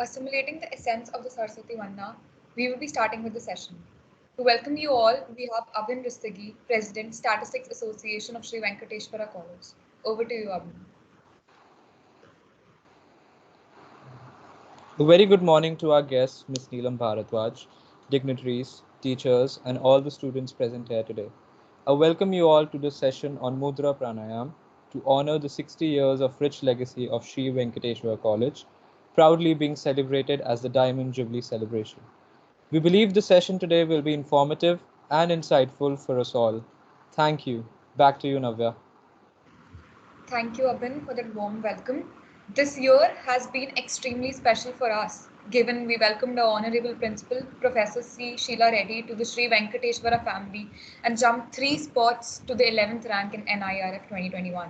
assimilating the essence of the Saraswati Vanna, we will be starting with the session. To welcome you all, we have Abhin Rustagi, President, Statistics Association of Sri Venkateshwara College. Over to you, Abhin. A very good morning to our guests, Ms. Neelam Bharadwaj, dignitaries, teachers, and all the students present here today. I welcome you all to this session on Mudra Pranayam to honor the 60 years of rich legacy of Sri Venkateshwara College, proudly being celebrated as the Diamond Jubilee celebration. We believe the session today will be informative and insightful for us all. Thank you. Back to you, Navya. Thank you, Abhin, for that warm welcome. This year has been extremely special for us, given we welcomed our Honorable Principal, Professor C. Sheila Reddy, to the Sri Venkateshwara family and jumped 3 spots to the 11th rank in NIRF 2021.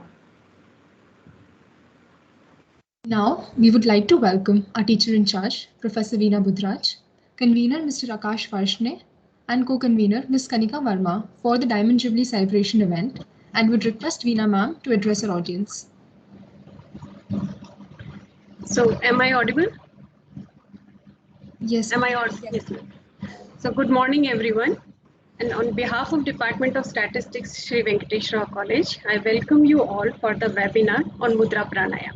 Now, we would like to welcome our teacher in charge, Professor Veena Budhraj, convener Mr. Akash Varshne, and co-convener Ms. Kanika Verma for the Diamond Jubilee celebration event, and would request Veena ma'am to address our audience. So, am I audible? Yes. Am I audible? Yes. So, good morning, everyone. And on behalf of Department of Statistics, Sri Venkateshwara College, I welcome you all for the webinar on Mudra Pranayam.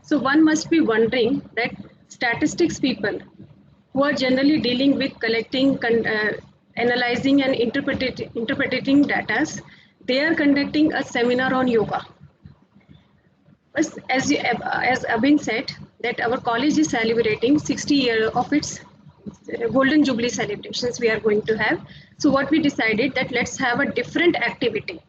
So, one must be wondering that statistics people who are generally dealing with collecting, analyzing and interpreting data, they are conducting a seminar on yoga. As Abhin said, that our college is celebrating 60 years of its Golden Jubilee celebrations we are going to have. So what we decided that let's have a different activity,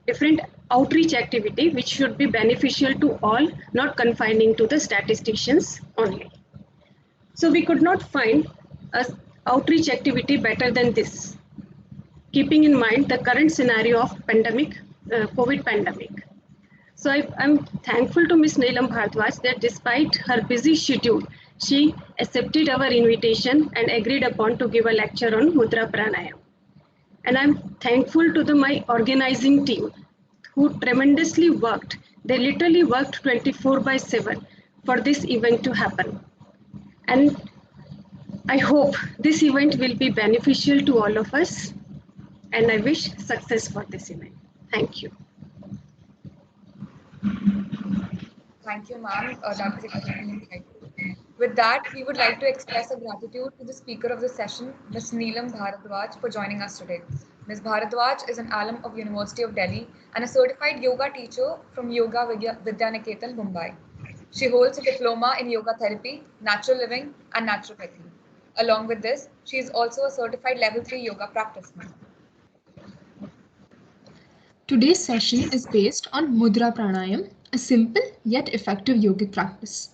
different outreach activity, which should be beneficial to all, not confining to the statisticians only. So we could not find a outreach activity better than this, keeping in mind the current scenario of pandemic, COVID pandemic. So I'm thankful to Ms. Neelam Bharadwaj that despite her busy schedule, she accepted our invitation and agreed upon to give a lecture on Mudra Pranayam. And I'm thankful to my organizing team who tremendously worked. They literally worked 24/7 for this event to happen. And I hope this event will be beneficial to all of us. And I wish success for this event. Thank you. Thank you, ma'am. That was extremely insightful. With that, we would like to express our gratitude to the speaker of the session, Ms. Neelam Bharadwaj, for joining us today. Ms. Bharadwaj is an alum of University of Delhi and a certified yoga teacher from Yoga Vidyaniketan, Mumbai. She holds a diploma in yoga therapy, natural living, and naturopathy. Along with this, she is also a certified level 3 yoga practitioner. Today's session is based on Mudra Pranayam, a simple yet effective yogic practice.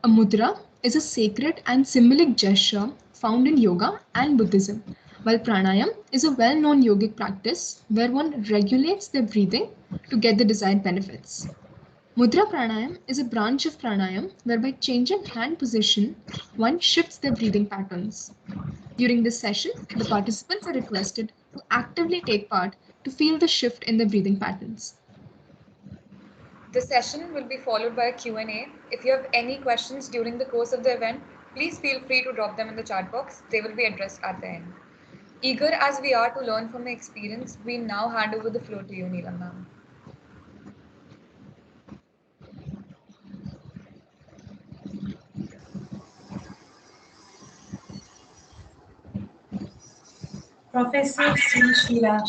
A mudra is a sacred and symbolic gesture found in yoga and Buddhism, while pranayam is a well-known yogic practice where one regulates their breathing to get the desired benefits. Mudra pranayam is a branch of pranayam whereby changing hand position, one shifts their breathing patterns. During this session, the participants are requested to actively take part to feel the shift in their breathing patterns. The session will be followed by a Q&A. If you have any questions during the course of the event, please feel free to drop them in the chat box. They will be addressed at the end. Eager as we are to learn from the experience, we now hand over the floor to you, Neelam ma'am. Professor C. Sheila.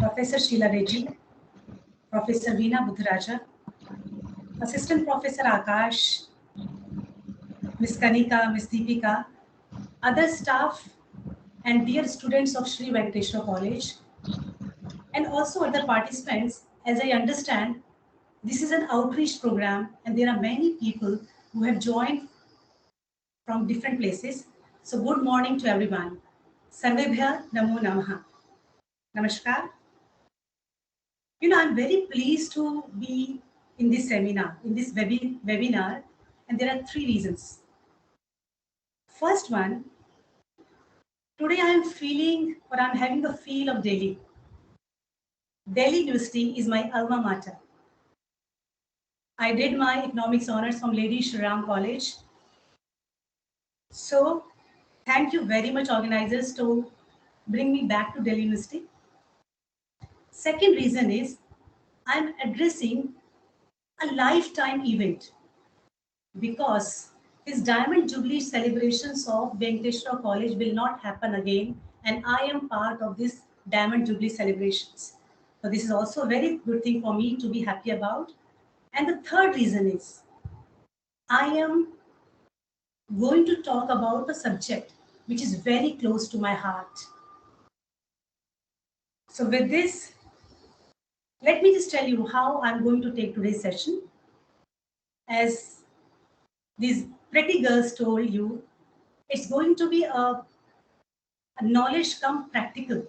Professor Sheila Reddy, Professor Veena Budhraj, Assistant Professor Akash, Ms. Kanika, Ms. Deepika, other staff and dear students of Sri Venkateshwara College, and also other participants. As I understand, this is an outreach program and there are many people who have joined from different places. So good morning to everyone. Sarvebhya Namo Namaha. Namaskar. I'm very pleased to be in this seminar, in this webinar, and there are 3 reasons. First one, today I am feeling or I'm having the feel of Delhi. Delhi University is my alma mater. I did my economics honors from Lady Shri Ram College. So thank you very much, organizers, to bring me back to Delhi University. Second reason is I'm addressing a lifetime event because his Diamond Jubilee celebrations of Venkateshwara College will not happen again, and I am part of this Diamond Jubilee celebrations. So this is also a very good thing for me to be happy about. And the third reason is I am going to talk about a subject which is very close to my heart. So with this, let me just tell you how I'm going to take today's session. As these pretty girls told you, it's going to be a knowledge come practical.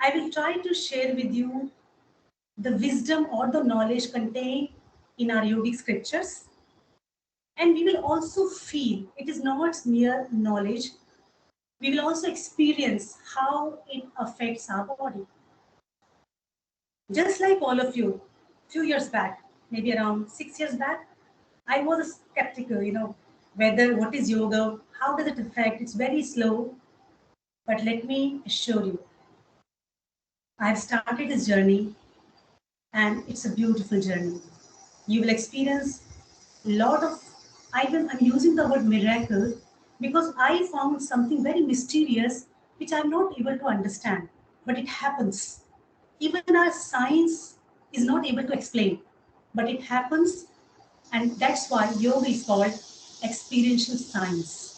I will try to share with you the wisdom or the knowledge contained in our yogic scriptures. And we will also feel it is not mere knowledge. We will also experience how it affects our body. Just like all of you, a few years back, maybe around 6 years back, I was skeptical, whether what is yoga, how does it affect? It's very slow. But let me assure you, I've started this journey and it's a beautiful journey. You will experience a lot of, I'm using the word miracle because I found something very mysterious which I'm not able to understand, but it happens. Even our science is not able to explain, but it happens, and that's why yoga is called experiential science.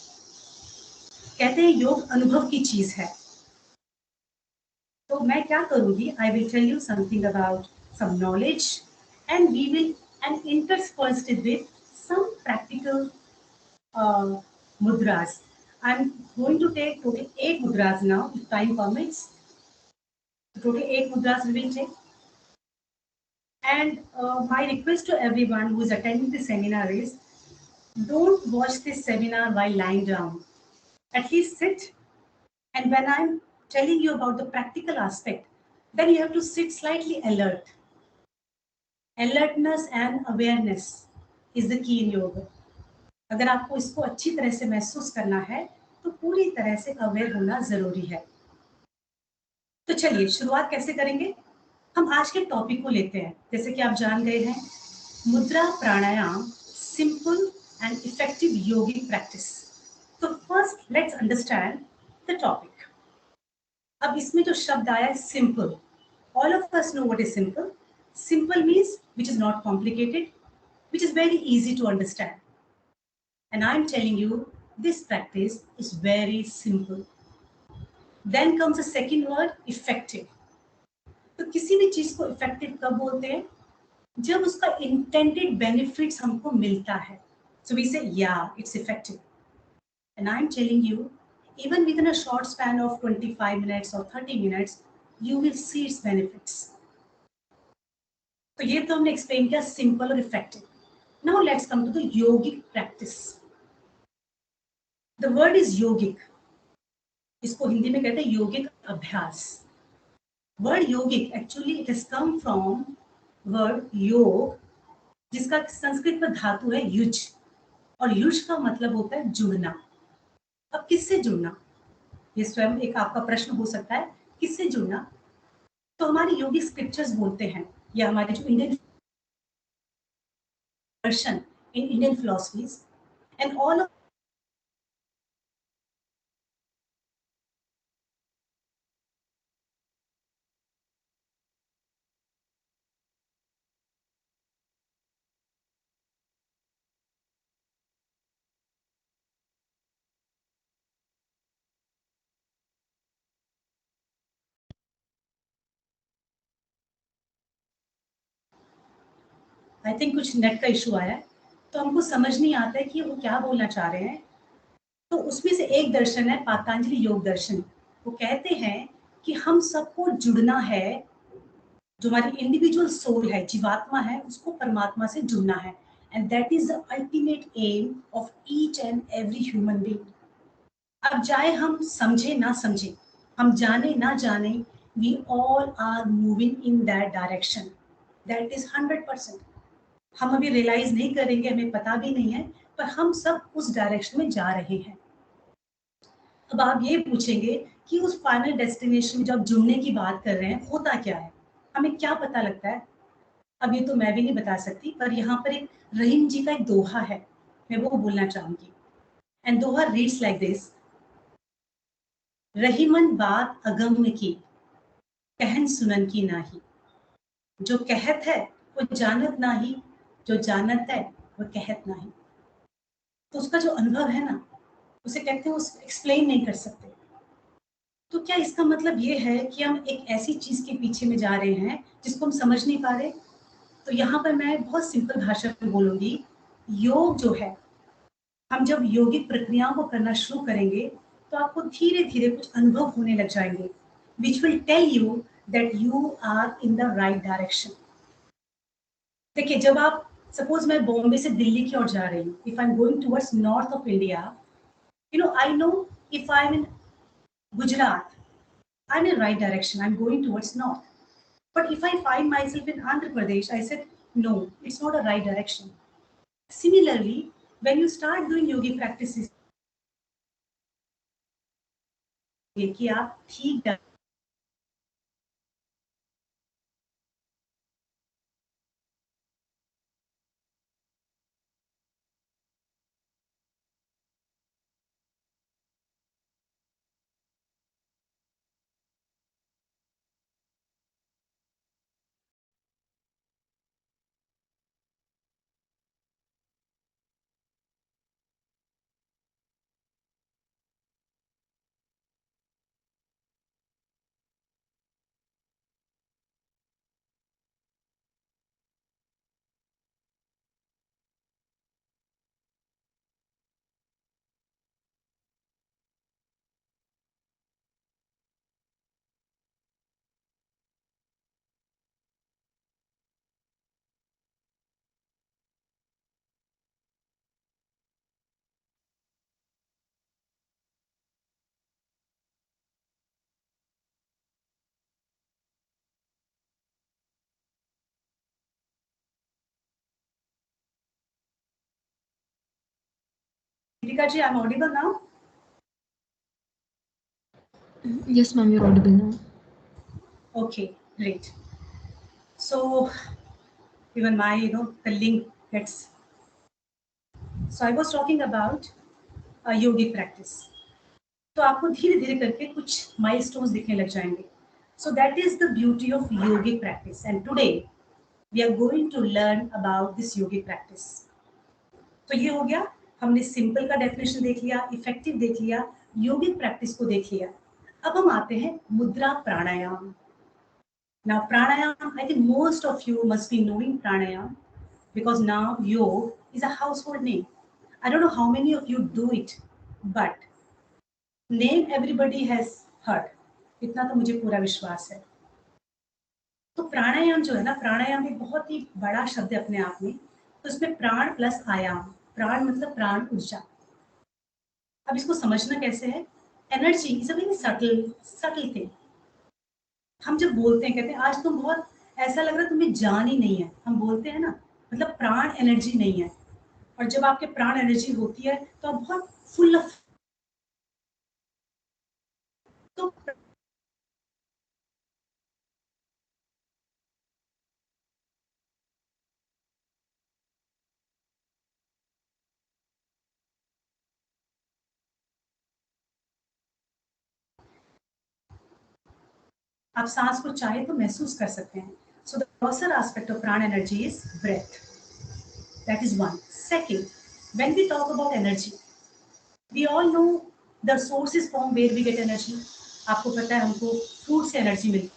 कहते हैं योग अनुभव की चीज है. तो मैं क्या करूंगी? I will tell you something about some knowledge, and we will interspersed it with some practical mudras. I'm going to take total 8 mudras now, if time permits. Total 8 mudras we will take. And my request to everyone who is attending the seminar is, don't watch this seminar while lying down. At least sit. And when I'm telling you about the practical aspect, then you have to sit slightly alert. Alertness and awareness is the key in yoga. अगर आपको इसको अच्छी तरह से महसूस करना है तो पूरी तरह से अवेयर होना जरूरी है. तो चलिए शुरुआत कैसे करेंगे? हम आज के टॉपिक को लेते हैं. जैसे कि आप जान गए हैं, mudra pranayama, simple and effective yogic practice. तो first let's understand the topic. अब इसमें जो शब्द आया है simple, all of us know what is simple. Simple means which is not complicated, which is very easy to understand. And I'm telling you, this practice is very simple. Then comes the second word, effective. तो किसी भी चीज को effective कब बोलते हैं? जब उसका intended benefits हमको मिलता है. So we say, yeah, it's effective. And I'm telling you, even within a short span of 25 minutes or 30 minutes, you will see its benefits. तो ये तो हमने explain किया simple और effective. Now let's come to the yogic practice. The word is yogic. इसको हिंदी में कहते हैं योगिक अभ्यास. Word yogic actually it has come from word योग, जिसका संस्कृत में धातु है युज, और युज का मतलब होता है जुड़ना. अब किससे जुड़ना? ये स्वयं एक आपका प्रश्न हो सकता है, किससे जुड़ना? तो हमारे योगिक स्क्रिप्चर्स बोलते हैं, या हमारे जो Indian version in Indian philosophies, and all of I think कुछ नेट का इशू आया है, तो हमको समझ नहीं आता है कि वो क्या बोलना चाह रहे हैं. तो उसमें से एक दर्शन है पातंजलि योग दर्शन. वो कहते हैं कि हम सबको जुड़ना है, जो हमारी इंडिविजुअल सोल है, जीवात्मा है, उसको परमात्मा से जुड़ना है. And that is the ultimate aim of each and every human being. अब चाहे हम समझे ना समझे, हम जाने ना जाने, we all are moving in that direction. That is 100%. हम अभी रियलाइज नहीं करेंगे, हमें पता भी नहीं है, पर हम सब उस डायरेक्शन में जा रहे हैं। अब आप ये पूछेंगे कि उस फाइनल डेस्टिनेशन में जब जुड़ने की बात कर रहे हैं होता क्या है, हमें क्या पता लगता है? अब ये तो मैं भी नहीं बता सकती, पर यहाँ पर एक रहीम जी का एक दोहा है, मैं वो बोलना चाहूंगी। And Doha reads like this: Rahiman बात अगम की, कहन सुनन की नाही, जो कहत है वो जानत नाही, जो जानत है वो कहत नाही। तो उसका जो अनुभव है ना, उसे कहते हैं उस एक्सप्लेन नहीं कर सकते। तो क्या इसका मतलब ये है कि हम एक ऐसी चीज के पीछे में जा रहे हैं जिसको हम समझ नहीं पा रहे? तो यहाँ पर मैं बहुत सिंपल भाषा में बोलूंगी, योग जो है, हम जब योगिक प्रक्रियाओं को करना शुरू करेंगे तो आपको धीरे धीरे कुछ अनुभव होने लग जाएंगे, which will tell you that you are in the right direction. देखिए, जब आप सपोज मैं बॉम्बे से दिल्ली की ओर जा रही हूँ, if I am going towards north of India, you know I know if I am in Gujarat, I'm in right direction. I'm going towards north. But if I find myself in Andhra Pradesh, I said, no, it's not a right direction. Similarly, when you start doing yogi practices, कि आप ठीक Deepika ji, I'm audible now? Yes, ma'am, you're audible now. Okay, great. So even my, the link gets. So I was talking about yogic practice. तो आपको धीरे धीरे करके कुछ milestones दिखने लग जाएंगे. So that is the beauty of yogic practice. And today we are going to learn about this yogic practice. तो ये हो गया, हमने सिंपल का डेफिनेशन देख लिया, इफेक्टिव देख लिया, योगिक प्रैक्टिस को देख लिया. अब हम आते हैं मुद्रा प्राणायाम. Now pranayam, I think most of you must be knowing pranayam because now yoga is a household name. I don't know how many of you do it, but name everybody has heard. इतना तो मुझे पूरा विश्वास है. तो प्राणायाम जो है ना, प्राणायाम एक बहुत ही बड़ा शब्द है अपने आप में. तो इसमें प्राण प्लस आयाम, प्राण मतलब प्राण ऊर्जा. अब इसको समझना कैसे है? Energy is a very subtle thing. हम जब बोलते हैं, कहते हैं आज तुम बहुत ऐसा लग रहा है तुम्हें जान ही नहीं है, हम बोलते हैं ना, मतलब प्राण एनर्जी नहीं है. और जब आपके प्राण एनर्जी होती है तो आप बहुत फुल ऑफ. तो आप सांस को चाहे तो महसूस कर सकते हैं. So the closer aspect of prana energy is breath. That is one. Second, when we talk about energy, we all know the sources from where we get energy. आपको पता है हमको फूड से एनर्जी मिलती है.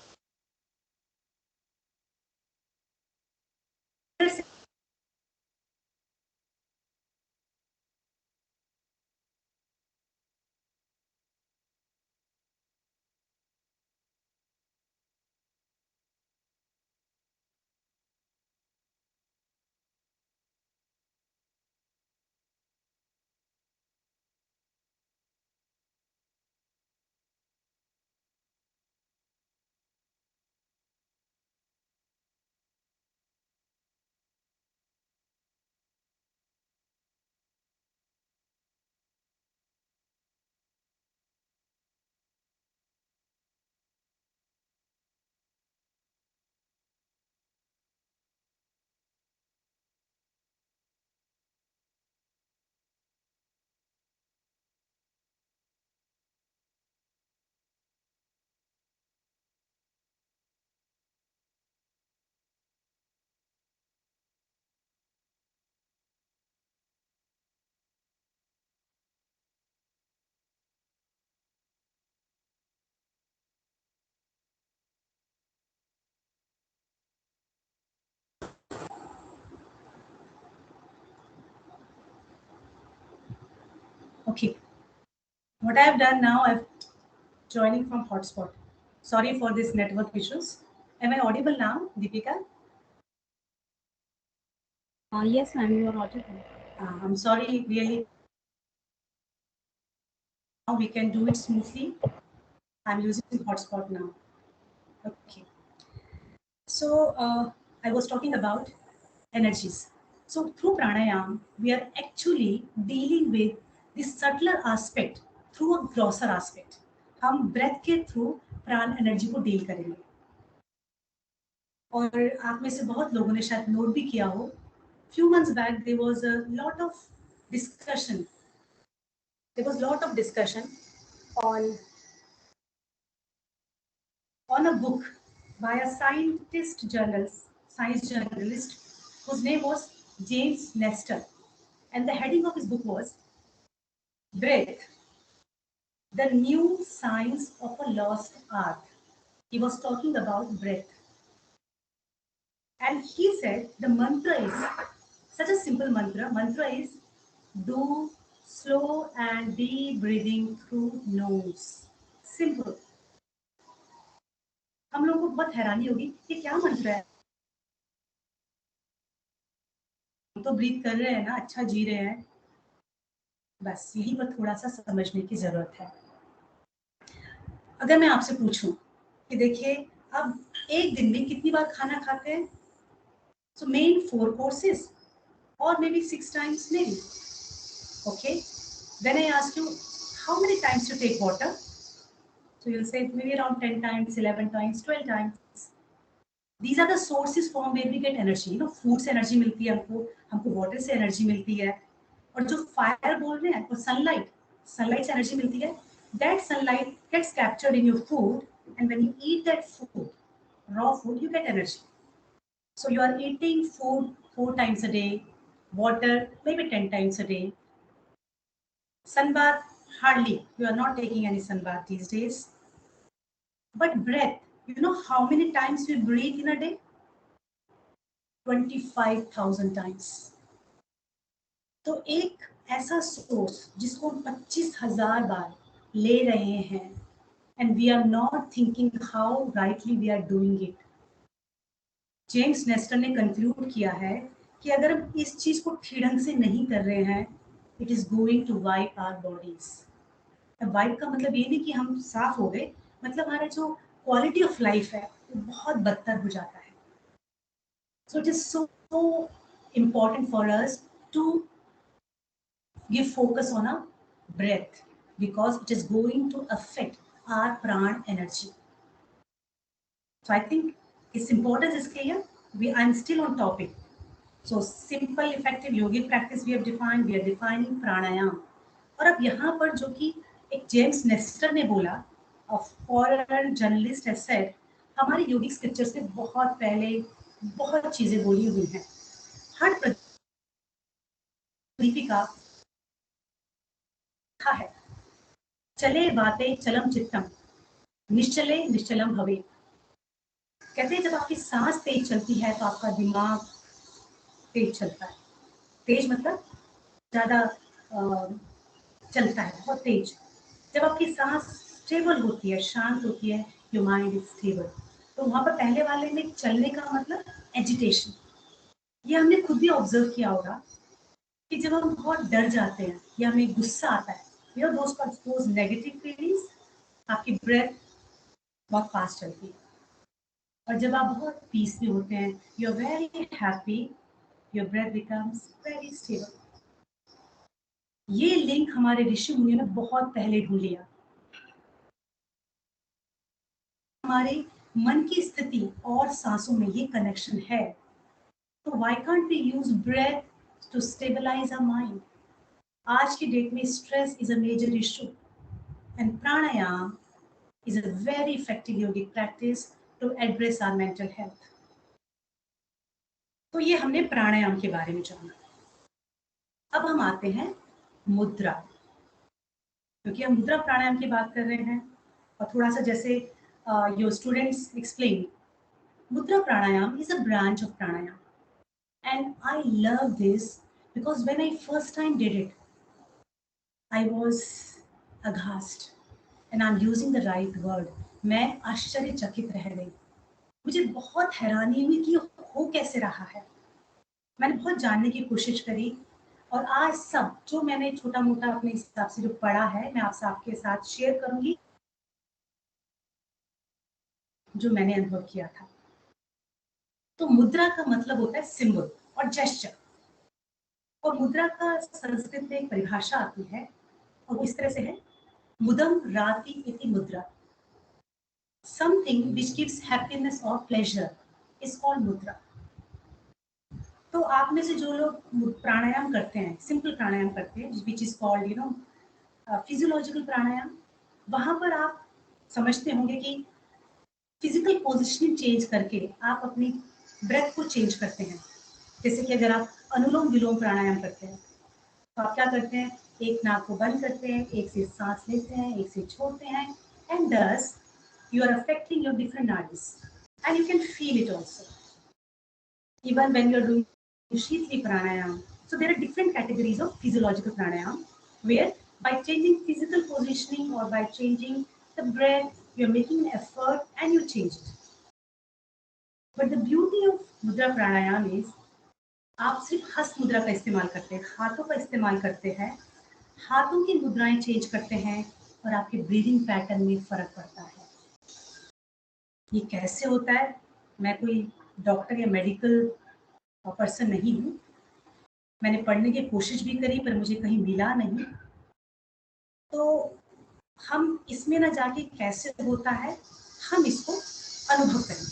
Okay. What I have done now, I'm joining from hotspot. Sorry for this network issues. Am I audible now, Deepika? Yes, ma'am, you are audible. I'm sorry, really. Now we can do it smoothly. I'm using hotspot now. Okay. So I was talking about energies. So through pranayam, we are actually dealing with this subtler aspect through a grosser aspect. हम breath के through प्राण energy को deal करेंगे और आप में से बहुत लोगों ने शायद नोट भी किया हो few months back there was a lot of discussion on a book by a science journalist whose name was James Nestor, and the heading of his book was Breath, the New Science of a Lost Art. He was talking about breath, and he said the mantra is such a simple mantra. Mantra is do slow and deep breathing through nose. Simple. हम लोगों को बहुत हैरानी होगी कि क्या मंत्र है, तो ब्रीथ कर रहे हैं ना, अच्छा जी रहे हैं, बस यही पर थोड़ा सा समझने की जरूरत है। अगर मैं आपसे पूछूं कि देखिए अब एक दिन में कितनी बार खाना खाते हैं, so main 4 courses or maybe 6 times maybe. Okay, then I ask you how many times you take water, so you'll say maybe around 10 times, 11 times, 12 times. These are the sources from where we get energy. Food से energy मिलती है हमको water से energy मिलती है, और जो fire बोल रहे हैं वो सनलाइट से एनर्जी मिलती है. That sunlight gets captured in your food, and when you eat that food, raw food, you get energy. So you are eating food 4 times a day, water maybe 10 times a day. Sunbath, hardly. You are not taking any sunbath these days. But breath, you know how many times we breathe in a day? 25,000 times. तो एक ऐसा source जिसको हम 25,000 बार ले रहे हैं, and we are not thinking how rightly we are doing it. James Nestor ने conclude किया है कि अगर हम इस चीज को ठीक ढंग से नहीं कर रहे हैं, it is going to wipe our bodies. Wipe का मतलब ये नहीं कि हम साफ हो गए, मतलब हमारा जो क्वालिटी ऑफ लाइफ है वो बहुत बदतर हो जाता है. So it is so important for us to give focus on our breath, because it is going to affect our pran energy. So I think its importance is clear. I'm still on topic. So simple effective yogic practice we have defined. We are defining pranayam. और अब यहाँ पर जो कि एक James Nestor ने बोला, foreign journalist has said, हमारे योगिक स्क्रिप्चर्स में बहुत पहले बहुत चीजें बोली हुई हैं. हर दीपिका है चले बातें चलम चित्तम, निश्चले निश्चलम भवे. कहते हैं जब आपकी सांस तेज चलती है तो आपका दिमाग तेज चलता है. तेज मतलब ज्यादा चलता है, बहुत तेज. जब आपकी सांस स्टेबल होती है, शांत होती है, योर माइंड इज स्टेबल. तो वहां पर पहले वाले में चलने का मतलब एजिटेशन. ये हमने खुद भी ऑब्जर्व किया होगा कि जब हम बहुत डर जाते हैं या हमें गुस्सा आता है, you know those negative feelings, आपकी ब्रेथ बहुत फास्ट चलती है. और जब आप बहुत पीस में होते हैं, you are very happy, your breath becomes very stable. ये लिंक हमारे ऋषि मुनियों ने बहुत पहले ढूंढ लिया. हमारे मन की स्थिति और सांसों में ये कनेक्शन है. तो why can't we use breath to stabilise our mind? आज की डेट में stress is a major issue, and pranayama is a very effective yogic practice to address our mental health. तो ये हमने प्राणायाम के बारे में जाना. अब हम आते हैं मुद्रा, क्योंकि हम मुद्रा प्राणायाम की बात कर रहे हैं. और थोड़ा सा जैसे योर स्टूडेंट्स एक्सप्लेन, मुद्रा प्राणायाम is a branch of pranayam, and I love this because when I first time did it, I was aghast, and I'm using the right word. मैं आश्चर्यचकित रह गई। मुझे बहुत हैरानी हुई कि हो कैसे रहा है। मैंने बहुत जानने की कोशिश करी और आज सब जो मैंने छोटा मोटा अपने हिसाब से जो पढ़ा है मैं आपके साथ शेयर करूंगी, जो मैंने अनुभव किया था। तो मुद्रा का मतलब होता है सिंबल और जेस्चर, और मुद्रा का संस्कृत में एक परिभाषा आती है और वो इस तरह से है, मुदम राति इति मुद्रा, समथिंग विच गिव्स हैप्पीनेस और प्लेजर इज कॉल्ड मुद्रा। तो आप में से जो लोग प्राणायाम करते हैं, सिंपल प्राणायाम करते हैं, विच इज कॉल्ड फिजियोलॉजिकल प्राणायाम, वहां पर आप समझते होंगे कि फिजिकल पोजिशनिंग चेंज करके आप अपनी ब्रेथ को चेंज करते हैं। जैसे कि अगर आप अनुलोम विलोम प्राणायाम करते हैं तो आप क्या करते हैं, एक नाक को बंद करते हैं, एक से सांस लेते हैं, एक से छोड़ते हैं, and thus you are affecting your different nadis and you can feel it also even when you're doing Shitli pranayam. So there are different categories of physiological pranayam where by changing physical positioning or by changing the breath you're making an effort and you change it. But the beauty of mudra pranayam is आप सिर्फ हस्त मुद्रा का इस्तेमाल करते हैं, हाथों का इस्तेमाल करते हैं, हाथों की मुद्राएं चेंज करते हैं और आपके ब्रीदिंग पैटर्न में फर्क पड़ता है। ये कैसे होता है? मैं कोई डॉक्टर या मेडिकल पर्सन नहीं हूँ, मैंने पढ़ने की कोशिश भी करी पर मुझे कहीं मिला नहीं। तो हम इसमें ना जाके कैसे होता है, हम इसको अनुभव करें।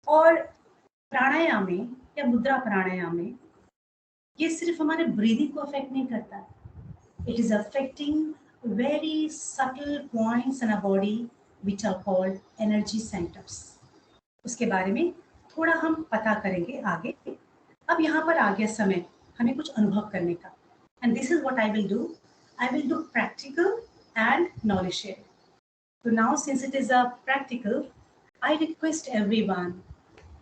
और प्राणायाम में या मुद्रा प्राणायाम में ये सिर्फ हमारे ब्रीदिंग को अफेक्ट नहीं करता, it is affecting very subtle points in a body which are called energy centres. उसके बारे में थोड़ा हम पता करेंगे आगे। अब यहाँ पर आ गया समय हमें कुछ अनुभव करने का, and this is what I will do practical and knowledge share. So now since it is a practical, I request everyone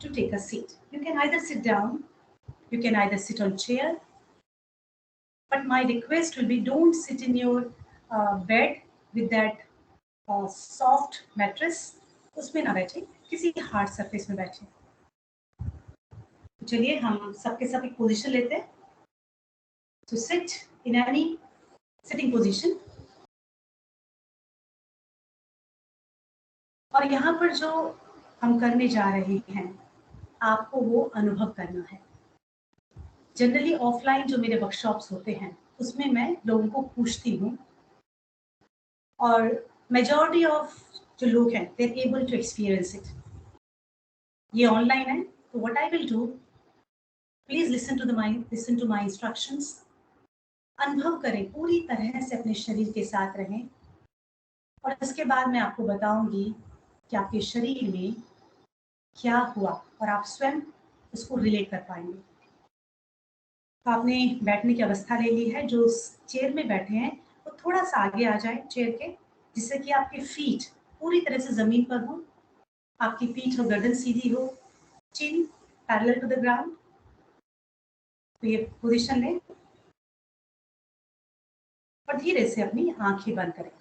to take a seat. You can either sit down, you can either sit on chair, but my request will be don't sit in your bed with that soft mattress. उसमें ना बैठे, किसी hard surface में बैठे। चलिए हम सबके सब एक पोजीशन लेते हैं। So sit in any sitting position. और यहाँ पर जो हम करने जा रहे हैं आपको वो अनुभव करना है। जनरली ऑफलाइन जो मेरे वर्कशॉप्स होते हैं उसमें मैं लोगों को पूछती हूँ और मेजॉरिटी ऑफ जो लोग हैं they are able to experience it. ये ऑनलाइन है तो what I will do, please listen to my instructions. अनुभव करें, पूरी तरह से अपने शरीर के साथ रहें और इसके बाद मैं आपको बताऊंगी कि आपके शरीर में क्या हुआ और आप स्वयं उसको रिलेट कर पाएंगे। तो आपने बैठने की अवस्था ले ली है, जो चेयर में बैठे हैं वो थोड़ा सा आगे आ जाए चेयर के, जिससे कि आपके फीट पूरी तरह से जमीन पर हो, आपकी पीठ और गर्दन सीधी हो, चिन पैरेलल टू द ग्राउंड। तो ये पोजीशन लें और धीरे से अपनी आंखें बंद करें।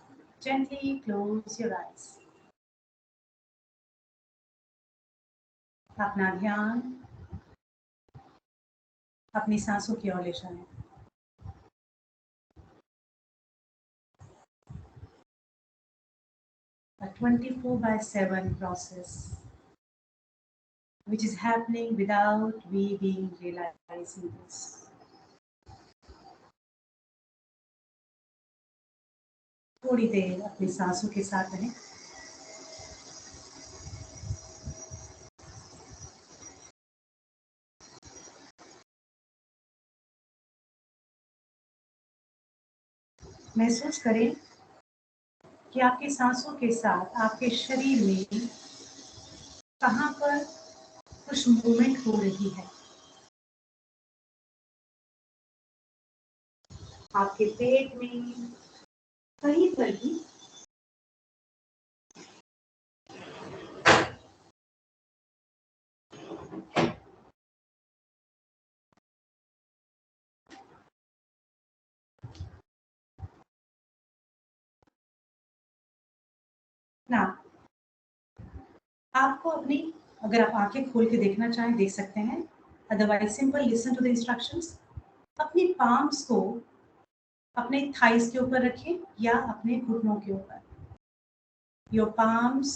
Gently close your eyes. अपना ध्यान अपनी सांसों की ओर ले जाएं। A 24/7 process which is happening without we being realizing this. थोड़ी देर अपनी सांसों के साथ रहें। महसूस करें कि आपकी सांसों के साथ आपके शरीर में कहाँ पर कुछ मूवमेंट हो रही है। आपके पेट में कहीं पर भी ना आपको अपनी, अगर आप आंखें खोल के देखना चाहें देख सकते हैं, otherwise simple listen to the instructions. अपनी पाम्स को अपने थाइस के ऊपर रखें या अपने घुटनों के ऊपर। Your palms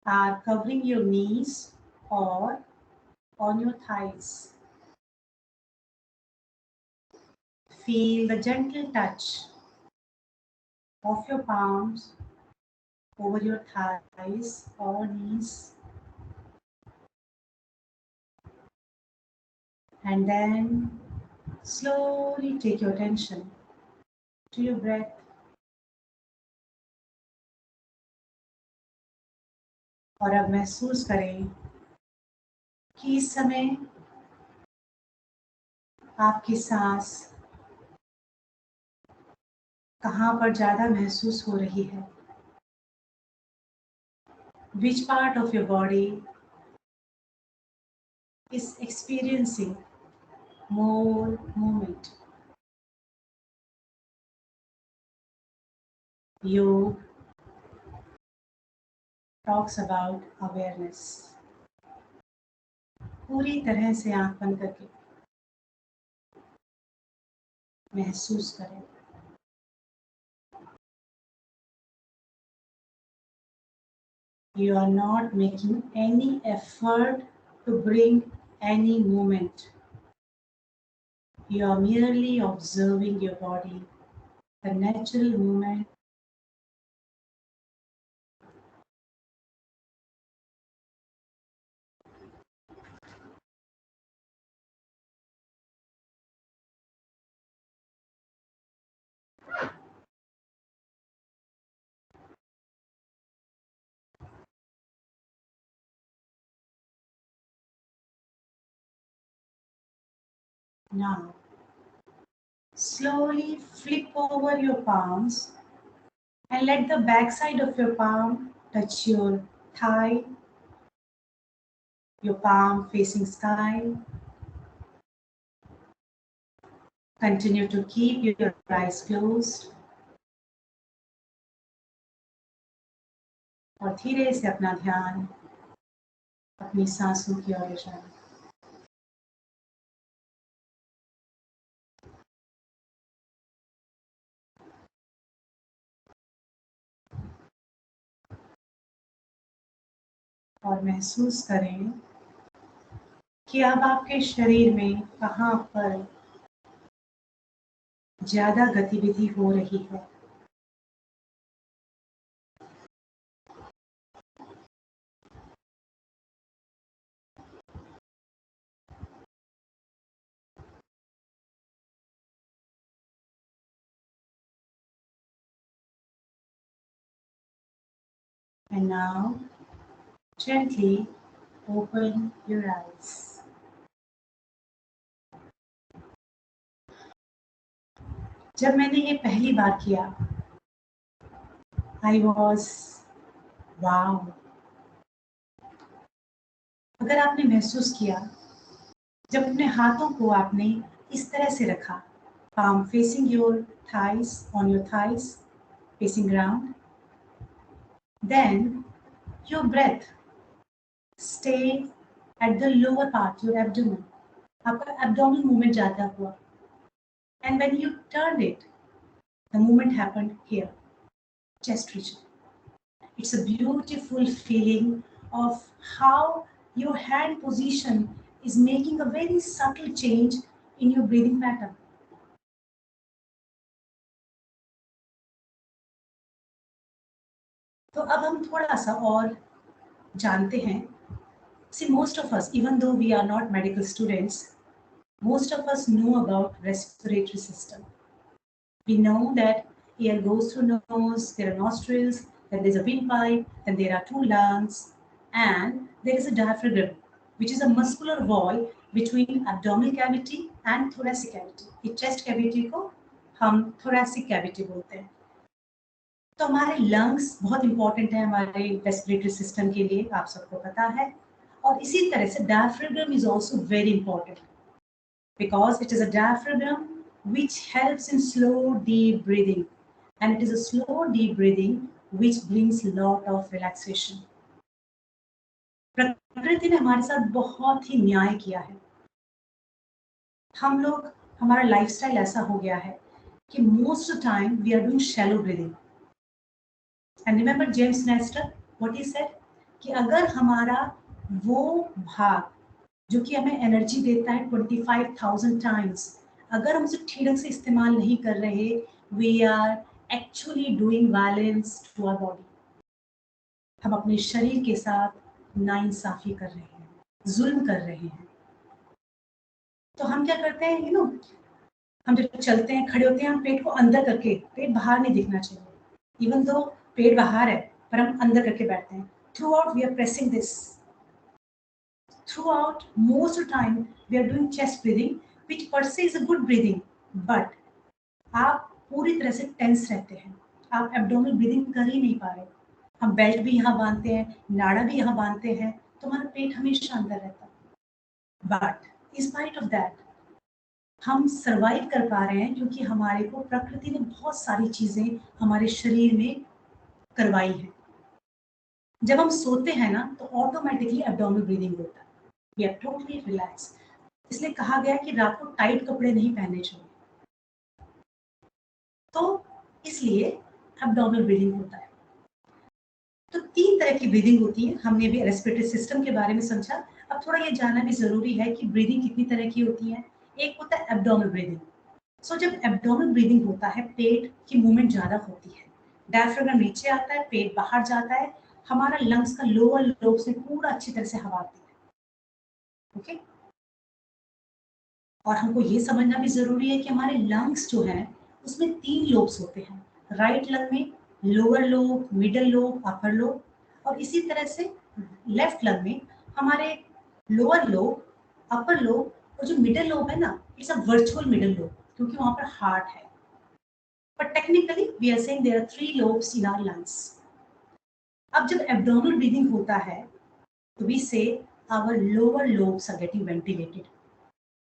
are covering your knees और on your thighs. Feel the gentle touch of your palms over your thighs or knees. And then slowly take your attention to your breath. और अब महसूस करें कि इस समय आपकी सांस कहाँ पर ज़्यादा महसूस हो रही है। Which part of your body is experiencing more movement? Yoga talks about awareness. पूरी तरह से आंख बंद करके महसूस करें। You are not making any effort to bring any movement. You are merely observing your body, the natural movement. Now, slowly flip over your palms and let the back side of your palm touch your thigh, your palm facing sky. Continue to keep your eyes closed. और धीरे से अपना ध्यान अपनी सांसों की ओर ले जाएं। और महसूस करें कि अब आपके शरीर में कहाँ पर ज्यादा गतिविधि हो रही है। And now gently open your eyes. जब मैंने ये पहली बार किया, I was wow. अगर आपने महसूस किया जब अपने हाथों को आपने इस तरह से रखा, palm facing your thighs, on your thighs, facing ground, then your breath stay at the lower part, your abdomen. आपका abdominal movement ज़्यादा हुआ. And when you turned it, the movement happened here, chest region. It's a beautiful feeling of how your hand position is making a very subtle change in your breathing pattern. तो अब हम थोड़ा सा और जानते हैं. See, most of us, even though we are not medical students, most of us know about respiratory system. We know that air goes through nose, there are nostrils, then there's a windpipe, then there are two lungs, and there is a diaphragm, which is a muscular wall between abdominal cavity and thoracic cavity. ये chest cavity को हम thoracic cavity बोलते हैं. तो हमारे lungs बहुत important है हमारे respiratory system के लिए, आप सबको पता है. और इसी तरह से diaphragm is also very important because it is a diaphragm which helps in slow deep breathing, and it is a slow deep breathing which brings lot of relaxation. प्रकृति ने हमारे साथ बहुत ही न्याय किया है. हम लोग, हमारा लाइफस्टाइल ऐसा हो गया है कि most of the time we are doing shallow breathing. And remember James Nestor, what he said, कि अगर हमारा वो भाग जो कि हमें एनर्जी देता है 25,000 टाइम्स, अगर हम उसे ठीक ढंग से इस्तेमाल नहीं कर रहे, we are actually doing violence to our body. हम अपने शरीर के साथ नाइंसाफी कर रहे हैं, जुल्म कर रहे हैं. तो हम क्या करते हैं, यू नो, हम जब चलते हैं, खड़े होते हैं, हम पेट को अंदर करके, पेट बाहर नहीं दिखना चाहिए, इवन दो पेट बाहर है पर हम अंदर करके बैठते हैं. Throughout we are pressing this. Throughout, most of the time, we are doing chest breathing, which per se is a good breathing, but आप पूरी तरह से टेंस रहते हैं, आप एब्डोमिनल ब्रीदिंग कर ही नहीं पा रहे. हम बेल्ट भी यहाँ बांधते हैं, नाड़ा भी यहाँ बांधते हैं, तो हमारा पेट हमेशा अंदर रहता है. But in spite of that, हम सर्वाइव कर पा रहे हैं क्योंकि हमारे को प्रकृति ने बहुत सारी चीजें हमारे शरीर में करवाई हैं. जब हम सोते हैं ना, तो ऑटोमेटिकली एब्डोमिनल ब्रीदिंग होता है. We are totally relaxed. इसलिए कहा गया कि रात को टाइट कपड़े नहीं पहनने चाहिए. तो इसलिए एब्डोमिनल ब्रीदिंग होता है. तो 3 तरह की ब्रीदिंग होती है. हमने भी रेस्पिरेटरी सिस्टम के बारे में समझा. अब थोड़ा ये जानना भी जरूरी है कि ब्रीदिंग कितनी तरह की होती है. एक होता है एब्डोमिनल ब्रीदिंग. सो जब एब्डोमिनल ब्रीदिंग होता है, पेट की मूवमेंट ज्यादा होती है, डायफ्राम नीचे आता है, पेट बाहर जाता है, हमारा लंग्स का लोअर लोब से पूरा अच्छी तरह से हवा आती है. ओके. और हमको ये समझना भी जरूरी है कि हमारे लंग्स जो हैं उसमें 3 लोब्स होते हैं. राइट लंग में lower lobe, middle lobe, upper lobe, और इसी तरह से लेफ्ट लंग में हमारे लोअर लोब, अपर लोब, और जो मिडल लोब है ना, it's a virtual middle lobe क्योंकि वहां पर हार्ट है. But technically we are saying there are 3 lobes in our lungs. अब जब एब्डोमिनल ब्रीदिंग होता है तो वी से our lower lobes are getting ventilated,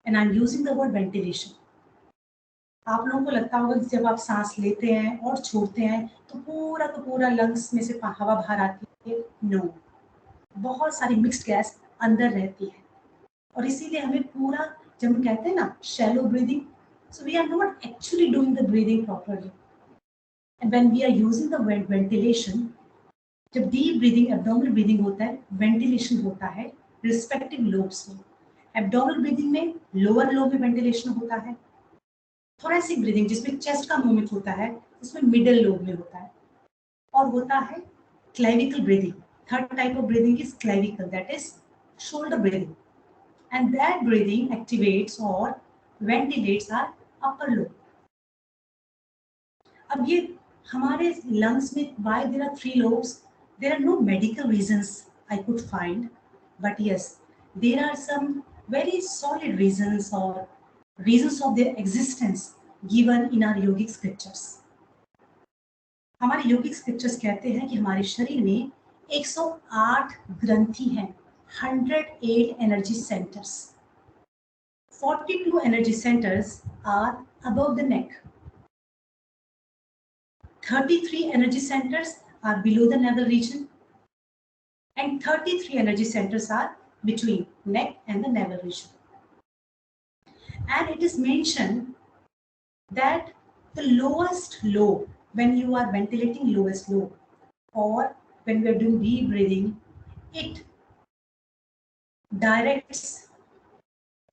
and I'm using the word ventilation. आप लोगों को लगता होगा जब आप सांस लेते हैं और छोड़ते हैं तो पूरा लंग्स में से हवा बाहर आती है. नो, बहुत सारी मिक्स्ड गैस अंदर रहती है, और इसीलिए हमें पूरा, जब हम कहते हैं ना shallow breathing, so we are not actually doing the breathing properly. And when we are using the ventilation, जब डीप ब्रीदिंग, एब्डोमिनल ब्रीदिंग होता है, वेंटिलेशन होता है रिस्पेक्टिव लोब्स में. एब्डोमिनल ब्रीदिंग में लोअर लोब में वेंटिलेशन होता है. थोरेसिक ब्रीदिंग जिसमें चेस्ट का मूवमेंट होता है, उसमें मिडल लोब में होता है. और होता है clavicle breathing. Third type of breathing is clavicle, that is shoulder breathing, and that breathing activates और वेंटिलेट्स आवर अपर लोब. अब ये हमारे लंग्स में, why there are 3 lobes, there are no medical reasons I could find, but yes, there are some very solid reasons or reasons of their existence given in our yogic scriptures. हमारे योगिक scriptures कहते हैं कि हमारे शरीर में 108 ग्रंथि हैं, 108 energy centres. 42 energy centres are above the neck. 33 energy centers are below the navel region, and 33 energy centers are between neck and the navel region. And it is mentioned that the lowest lobe, when you are ventilating lowest lobe, or when we are doing deep breathing, it directs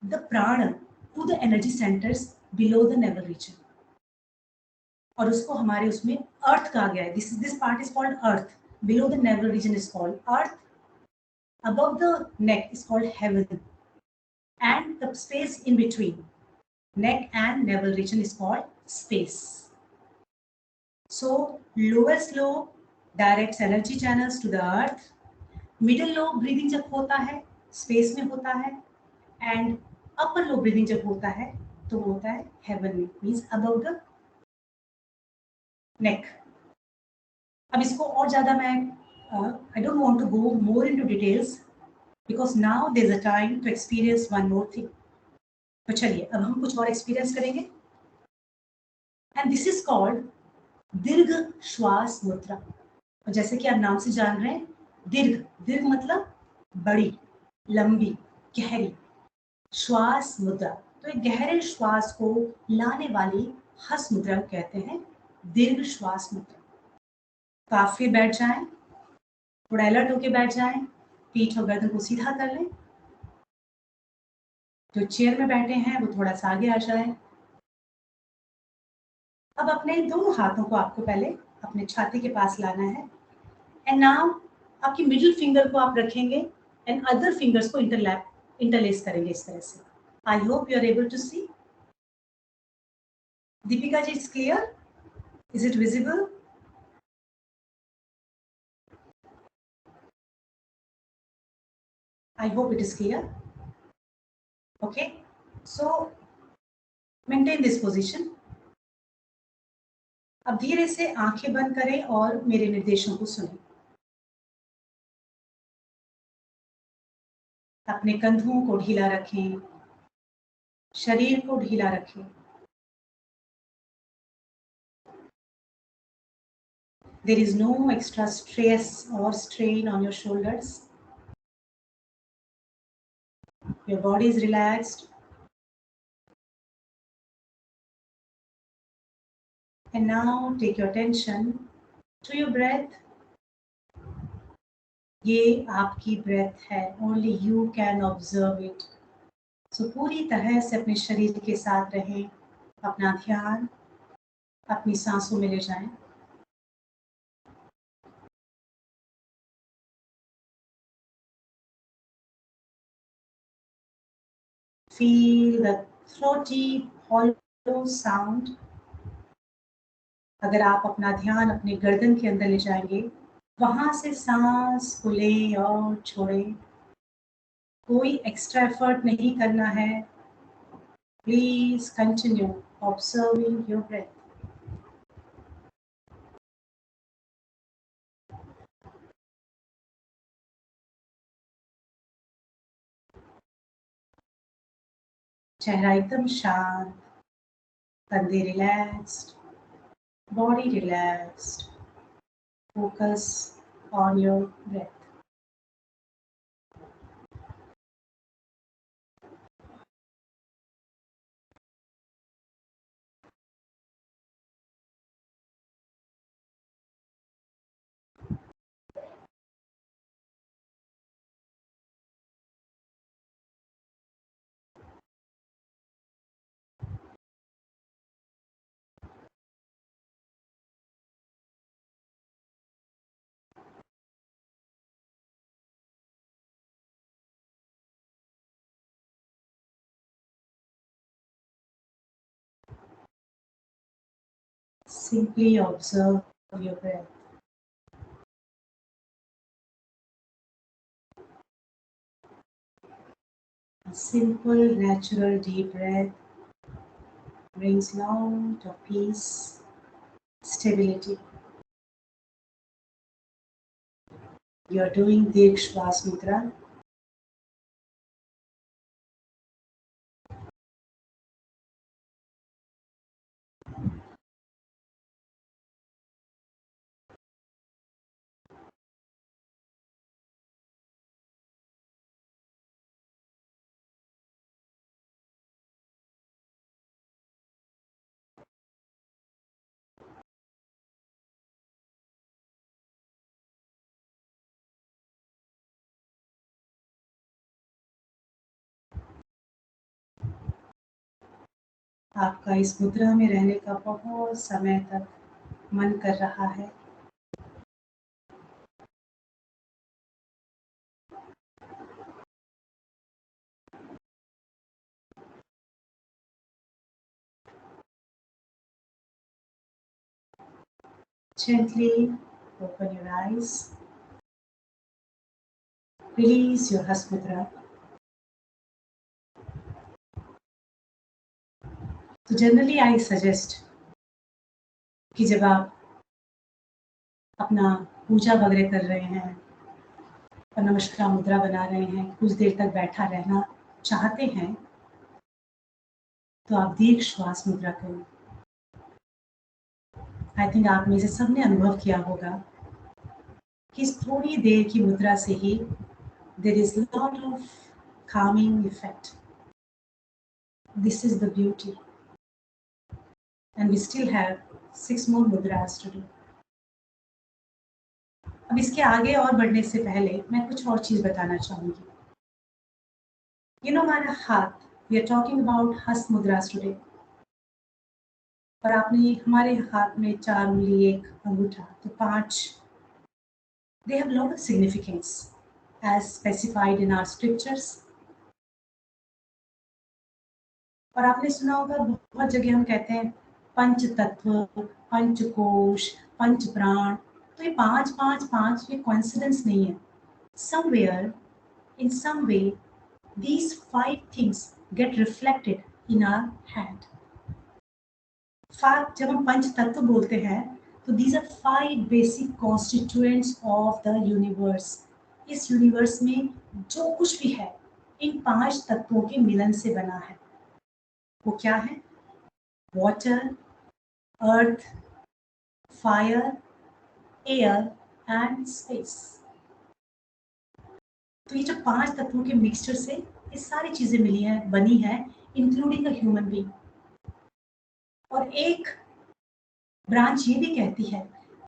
the prana to the energy centers below the navel region. और उसको हमारे उसमें अर्थ कहा गया है. This part is called earth. Below the navel region is called earth, above the neck is called heaven, and the space in between neck and navel region is called space. So lowest lobe directs energy channels to the earth. Middle lobe breathing जब होता है space में होता है, and upper lobe breathing जब होता है तो होता है heaven में, means above the neck. अब इसको और ज्यादा मैं I don't want to go more into details because now there's a time to experience one more thing. तो चलिए अब हम कुछ और एक्सपीरियंस करेंगे, and this is called दीर्घ श्वास मुद्रा. और जैसे कि आप नाम से जान रहे हैं, दीर्घ, दीर्घ मतलब बड़ी, लंबी, गहरी। श्वास मुद्रा, तो एक गहरे श्वास को लाने वाली हंस मुद्रा कहते हैं दीर्घ श्वास मुद्रा। तो आप फिर बैठ जाएं, थोड़ा अलर्ट होके बैठ जाएं, पीठ और गर्दन को सीधा कर लें। जो चेयर में बैठे हैं वो थोड़ा सा आगे आ जाए। अब अपने दोनों हाथों को आपको पहले अपने छाती के पास लाना है। एंड नाउ आपकी मिडिल फिंगर को आप रखेंगे एंड अदर फिंगर्स को इंटरलेस करेंगे इस तरह से। I hope you are able to see. Deepika ji, it's clear? Is it visible? I hope it is clear. Okay, so maintain this position. अब धीरे से आंखें बंद करें और मेरे निर्देशों को सुनें। अपने कंधों को ढीला रखें, शरीर को ढीला रखें। There is no extra stress or strain on your shoulders. Your body is relaxed. And now take your attention to your breath. ये आपकी breath है, only you can observe it. So पूरी तरह से अपने शरीर के साथ रहें, अपना ध्यान अपनी सांसों में ले जाएं। Feel the throaty hollow sound. अगर आप अपना ध्यान अपने गर्दन के अंदर ले जाएंगे, वहां से सांस को लें और छोड़ें। कोई एक्स्ट्रा एफर्ट नहीं करना है। Please continue observing your breath. चेहरा एकदम शांत, कंधे relaxed, body relaxed. Focus on your breath. Simply observe your breath. A simple, natural, deep breath brings lot of peace, stability. You are doing Dirgh Shwas Mudra. आपका इस मुद्रा में रहने का बहुत समय तक मन कर रहा है। Gently open your eyes. Release your Hasta Mudra. तो जनरली आई सजेस्ट कि जब आप अपना पूजा वगैरह कर रहे हैं और नमस्कार मुद्रा बना रहे हैं, कुछ देर तक बैठा रहना चाहते हैं, तो आप दीर्घ श्वास मुद्रा करें। आई थिंक आप में से सबने अनुभव किया होगा कि इस थोड़ी देर की मुद्रा से ही there is lot of calming effect. This is the beauty. And we still have 6 more mudras to do. अब इसके आगे और बढ़ने से पहले मैं कुछ और चीज बताना चाहूंगी. हमारा हाथ, we are talking about हस्त मुद्रास today. और आपने हमारे हाथ में 4 उंगली, 1 अंगूठा, तो 5. They have lot of significance as specified in our scriptures. और आपने सुना होगा बहुत जगह हम कहते हैं पंच तत्व, पंचकोश, पंच प्राण. तो ये 5 5 5 ये कोइंसिडेंस नहीं है. Somewhere, in some way, these 5 things get reflected in our hand. जब हम पंच तत्व बोलते हैं तो these are 5 basic constituents of the universe. इस यूनिवर्स में जो कुछ भी है इन 5 तत्वों के मिलन से बना है. वो क्या है? Water, earth, fire, air and space. तो ये जो 5 तत्वों के मिक्सचर से ये सारी चीजें मिली हैं, बनी है, इंक्लूडिंग अ ह्यूमन बीइंग. और एक ब्रांच ये भी कहती है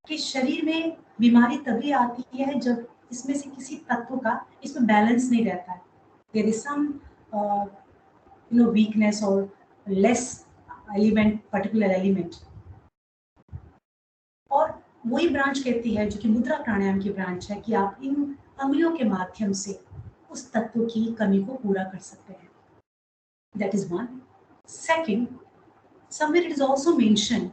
कि शरीर में बीमारी तभी आती है जब इसमें से किसी तत्व का इसमें बैलेंस नहीं रहता है. देयर इज सम वीकनेस और लेस एलिमेंट, पर्टिकुलर एलिमेंट. और वही ब्रांच कहती है, जो कि मुद्रा प्राणायाम की ब्रांच है, कि आप इन अंगुलियों के माध्यम से उस तत्व की कमी को पूरा कर सकते हैं. That is one. Second, somewhere it is also mentioned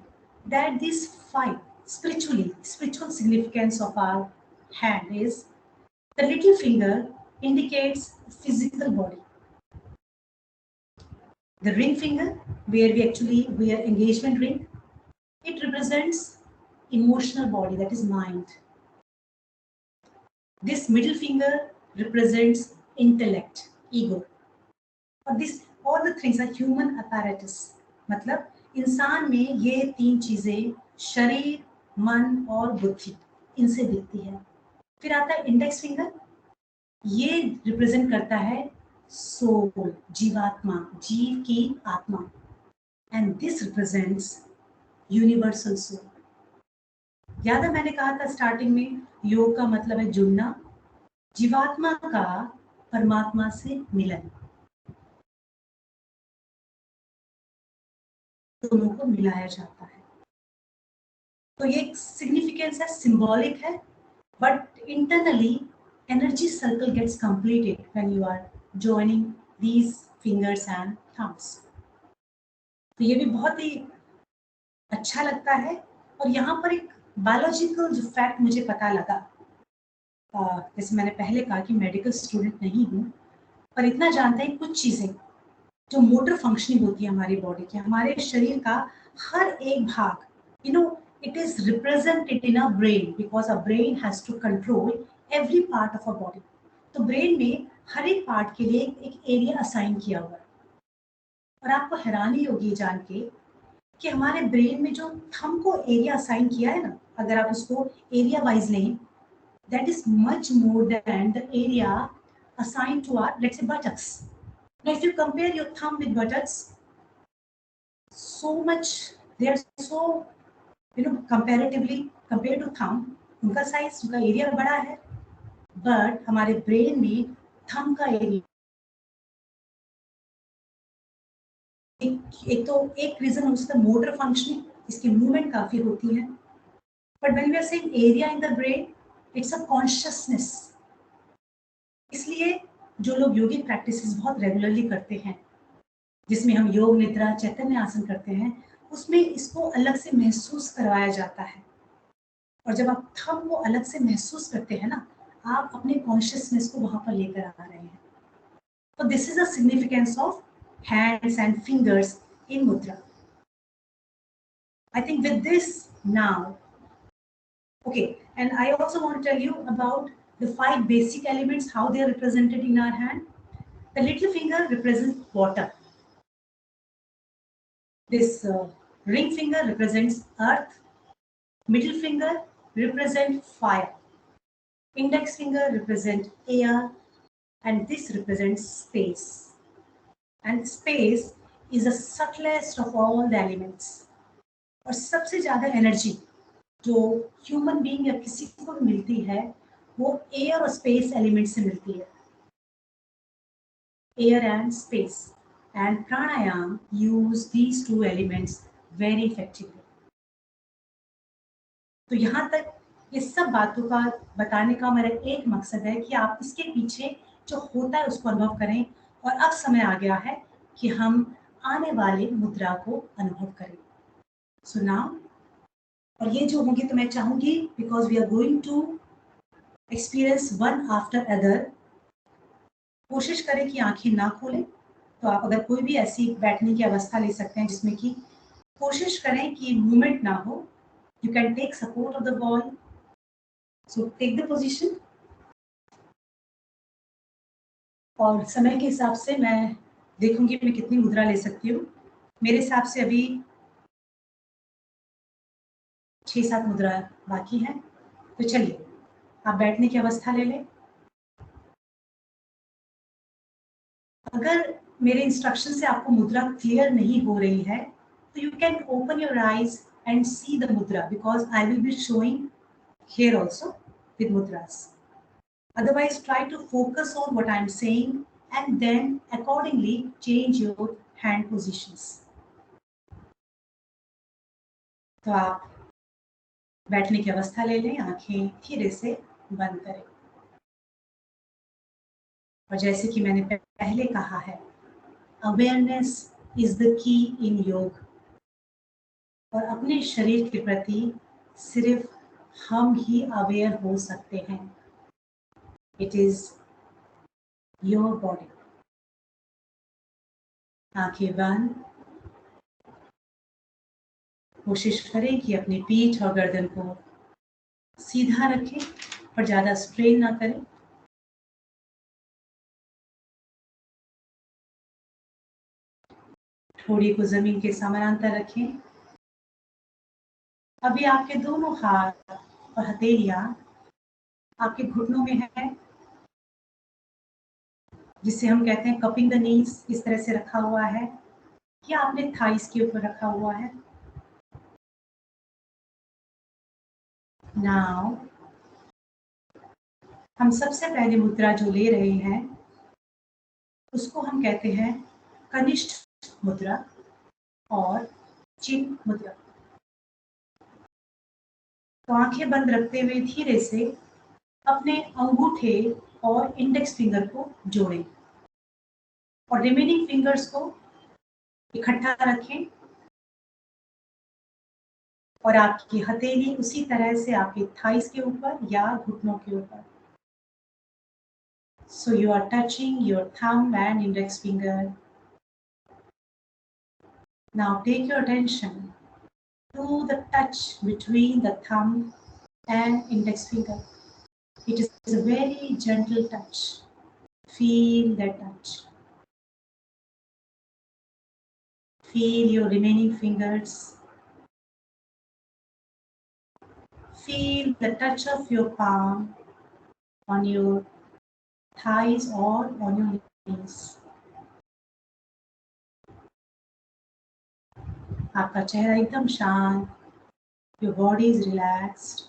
that these 5 spiritual significance of our hand is the little finger indicates physical body. The ring finger, where we actually wear engagement ring, it represents emotional body, that is mind. This middle finger represents intellect, ego. All the things are human apparatus. मतलब इंसान में ये 3 चीजें, शरीर, मन और बुद्धि, इनसे दिखती है. फिर आता है इंडेक्स फिंगर. ये रिप्रेजेंट करता है सोल, जीवात्मा, जीव की आत्मा. And this represents universal soul. याद है मैंने कहा था स्टार्टिंग में, योग का मतलब है जुड़ना, जीवात्मा का परमात्मा से मिलन. दोनों को मिलाया जाता है. तो ये सिग्निफिकेंस है, सिंबॉलिक है, but internally energy circle gets completed when you are joining these fingers and thumbs. तो ये भी बहुत ही अच्छा लगता है. और यहाँ पर एक बायोलॉजिकल जो फैक्ट मुझे पता लगा, जैसे मैंने पहले कहा कि मेडिकल स्टूडेंट नहीं हूँ, पर इतना जानते हैं कुछ चीजें जो मोटर फंक्शनिंग होती है हमारी बॉडी की, हमारे शरीर का हर एक भाग, it is represented in our brain because our brain has to control every part of our body. तो ब्रेन में हर एक पार्ट के लिए एक एरिया असाइन किया हुआ है. और आपको हैरानी होगी जान के कि हमारे ब्रेन में जो थंब को एरिया असाइन किया है ना, अगर आप उसको एरिया वाइज लें, that is much more than the area assigned to our, let's say, buttocks. Now, if you compare your thumb with buttocks, so much, they are so, comparatively, compared to thumb, उनका size, उनका area बड़ा है. But हमारे brain में thumb का area, एक reason उसका motor functioning, इसकी मूवमेंट काफी होती है. But when we are saying area in the brain, it's a consciousness. इसलिए जो लोग योगिक प्रैक्टिसेस बहुत रेगुलरली करते हैं, जिसमें हम योग निद्रा चैतन्य आसन करते हैं, उसमें इसको अलग से महसूस करवाया जाता है. और जब आप थंब को अलग से महसूस करते हैं ना, आप अपने कॉन्शियसनेस को वहां पर लेकर आ रहे हैं. तो this is the significance of hands and fingers in mudra. I think with this now, okay, and I also want to tell you about the 5 basic elements, how they are represented in our hand. The little finger represents water. This ring finger represents earth. Middle finger represents fire. Index finger represent air and this represents space. And space is the subtlest of all the elements. और सबसे ज़्यादा energy जो human being या किसी को भी मिलती है वो एयर और स्पेस एलिमेंट से मिलती है. Air and space. And pranayam use these two elements very effectively. तो यहाँ तक ये सब बातों का बताने का मेरा एक मकसद है कि आप इसके पीछे जो होता है उसको अनुभव करें. और अब समय आ गया है कि हम आने वाले मुद्रा को अनुभव करें. सो नाउ, और ये जो होंगी तो मैं चाहूंगी because we are going to experience one after other, कोशिश करें कि आंखें ना खोलें. तो आप अगर कोई भी ऐसी बैठने की अवस्था ले सकते हैं जिसमें कि कोशिश करें कि मूवमेंट ना हो. You can take support of the wall. So take the position. और समय के हिसाब से मैं देखूंगी मैं कितनी मुद्रा ले सकती हूँ. मेरे हिसाब से अभी 6-7 मुद्रा बाकी है. तो चलिए आप बैठने की अवस्था ले लें. अगर मेरे इंस्ट्रक्शन से आपको मुद्रा क्लियर नहीं हो रही है तो you can open your eyes and see the mudra because I will be showing here also with mudras. Otherwise, try to focus on what I am saying and then accordingly change your hand positions. तो आप बैठने की अवस्था ले लें, आंखें धीरे से बंद करें. और जैसे कि मैंने पहले कहा है, अवेयरनेस इज द की इन योग. और अपने शरीर के प्रति सिर्फ हम ही अवेयर हो सकते हैं. It is your body. आंखें बंद. कोशिश करें कि अपनी पीठ और गर्दन को सीधा रखें और ज्यादा स्ट्रेन ना करें. ठोड़ी को जमीन के समानांतर रखें. अभी आपके दोनों हाथ और हथेलियां आपके घुटनों में है, जिसे हम कहते हैं कपिंग द नीज. इस तरह से रखा हुआ है या आपने थाइस के ऊपर रखा हुआ है. नाउ हम सबसे पहले मुद्रा जो ले रहे हैं उसको हम कहते हैं कनिष्ठ मुद्रा और चिन्ह मुद्रा. तो आंखें बंद रखते हुए धीरे से अपने अंगूठे और इंडेक्स फिंगर को जोड़ें और रिमेनिंग फिंगर्स को इकट्ठा रखें और आपकी हथेली उसी तरह से आपके थाइस के ऊपर या घुटनों के ऊपर. So you are touching your thumb and index finger. Now take your attention to the touch between the thumb and index finger. It is a very gentle touch. Feel that touch. Feel your remaining fingers. Feel the touch of your palm on your thighs or on your knees. आपका चेहरा एकदम शांत. Your body is relaxed.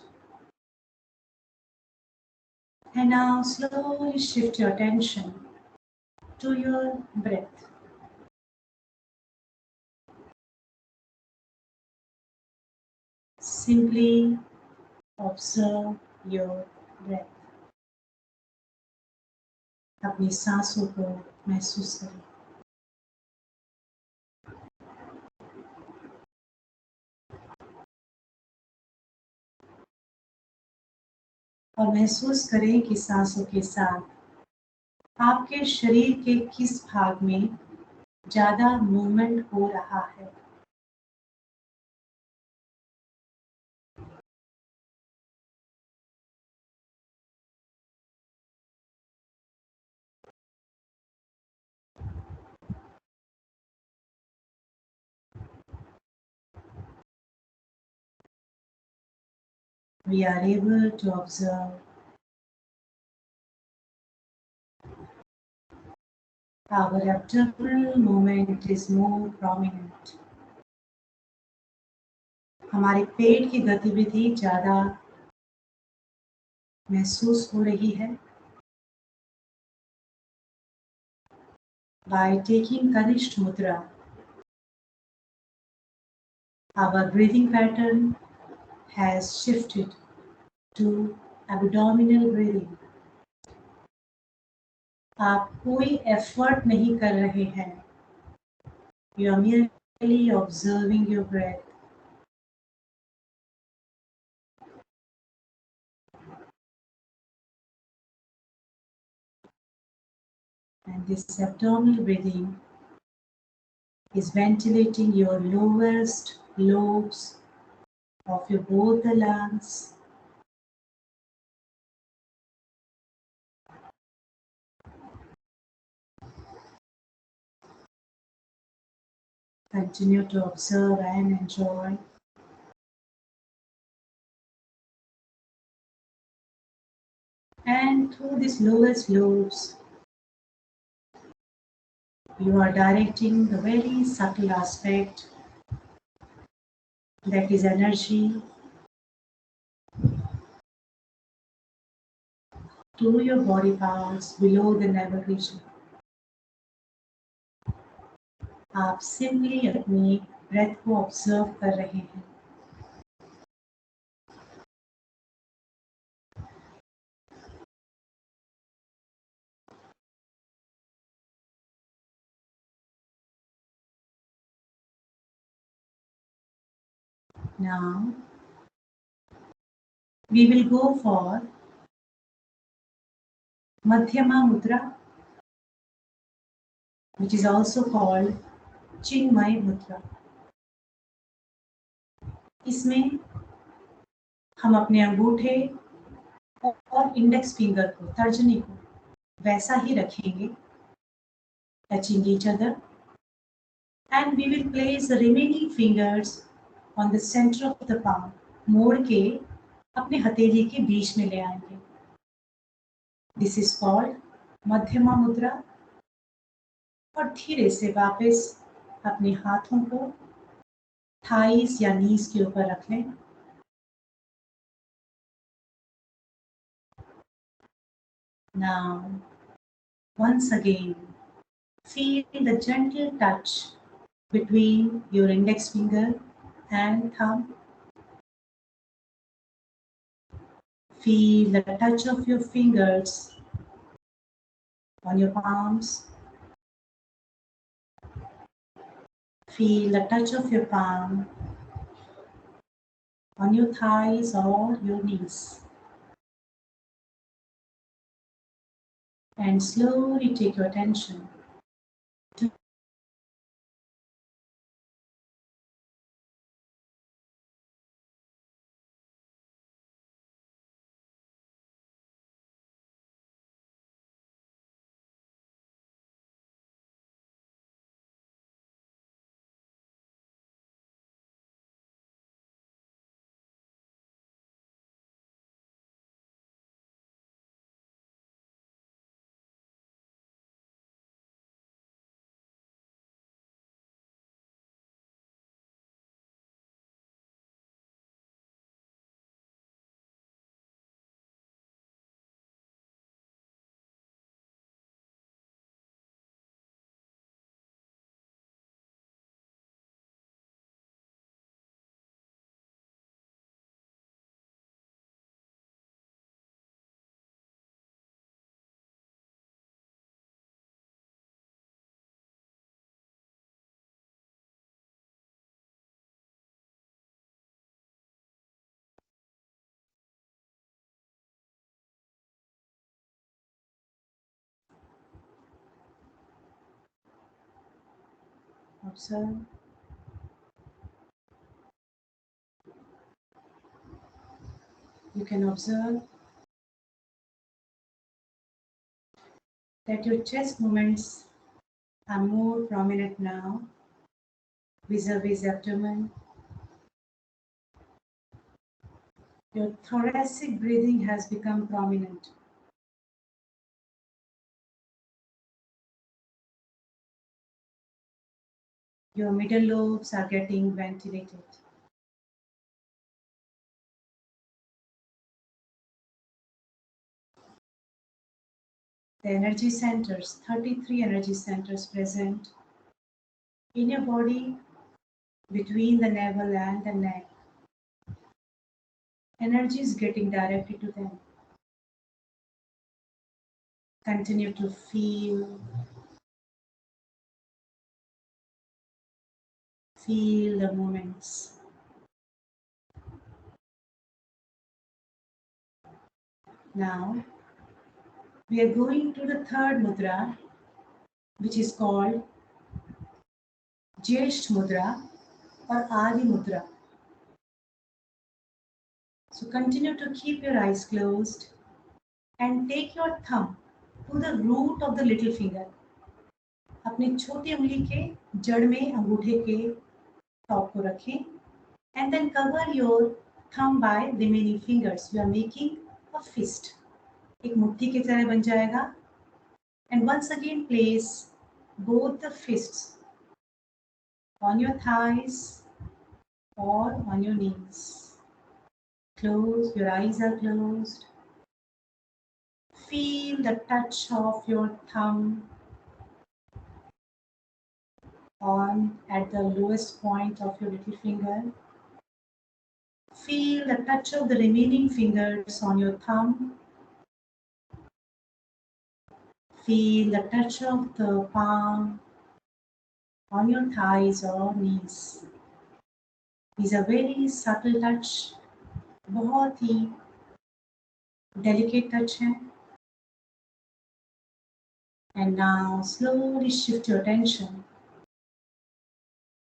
And now slowly shift your attention to your breath. Simply observe your breath. अपनी सांसों को महसूस करें. और महसूस करें कि सांसों के साथ आपके शरीर के किस भाग में ज्यादा मूवमेंट हो रहा है. We are able to observe Our abdominal movement is more prominent. हमारे पेट की गतिविधि ज़्यादा महसूस हो रही है. By taking Kanishth Mudra, our breathing pattern has shifted to abdominal breathing. आप कोई एफर्ट नहीं कर रहे हैं. You are merely observing your breath. And this abdominal breathing is ventilating your lowest lobes of your both the lungs. Continue to observe and enjoy. And through these lowest lobes, you are directing the very subtle aspect that is energy to your body parts below the navel region. आप simply अपनी breath को observe कर रहे हैं. Now we will go for Madhyama Mudra, which is also called Chinmay Mudra. इसमें हम अपने अंगूठे और इंडेक्स फिंगर को, तर्जनी को वैसा ही रखेंगे, touching each other, and we will place the remaining fingers on the center of the palm. मोड़ के अपने हथेली के बीच में ले आएंगे. This is called मध्यमा मुद्रा. और धीरे से वापस अपने हाथों को थाइस या नीज के ऊपर रख लें. Now, once again, feel the gentle touch between your index finger and thumb. Feel the touch of your fingers on your palms. Feel the touch of your palm on your thighs or your knees. And slowly take your attention to observe. You can observe that your chest movements are more prominent now vis-a-vis abdomen. Your thoracic breathing has become prominent. Your middle lobes are getting ventilated. The energy centers, 33 energy centers present in your body between the navel and the neck. Energy is getting directed to them. Continue to feel the movements. Now, we are going to the third mudra, which is called Jyesht Mudra or Adi Mudra. So continue to keep your eyes closed and take your thumb to the root of the little finger. अपनी छोटी उंगली के जड़ में अंगूठे के top को रखें and then cover your thumb by remaining fingers. You are making a fist. एक मुट्ठी की तरह बन जाएगा. And once again place both the fists on your thighs or on your knees. Close, your eyes are closed. Feel the touch of your thumb at the lowest point of your little finger. Feel the touch of the remaining fingers on your thumb. Feel the touch of the palm on your thighs or knees. These are very subtle touch, बहुत ही delicate touch है. And now slowly shift your attention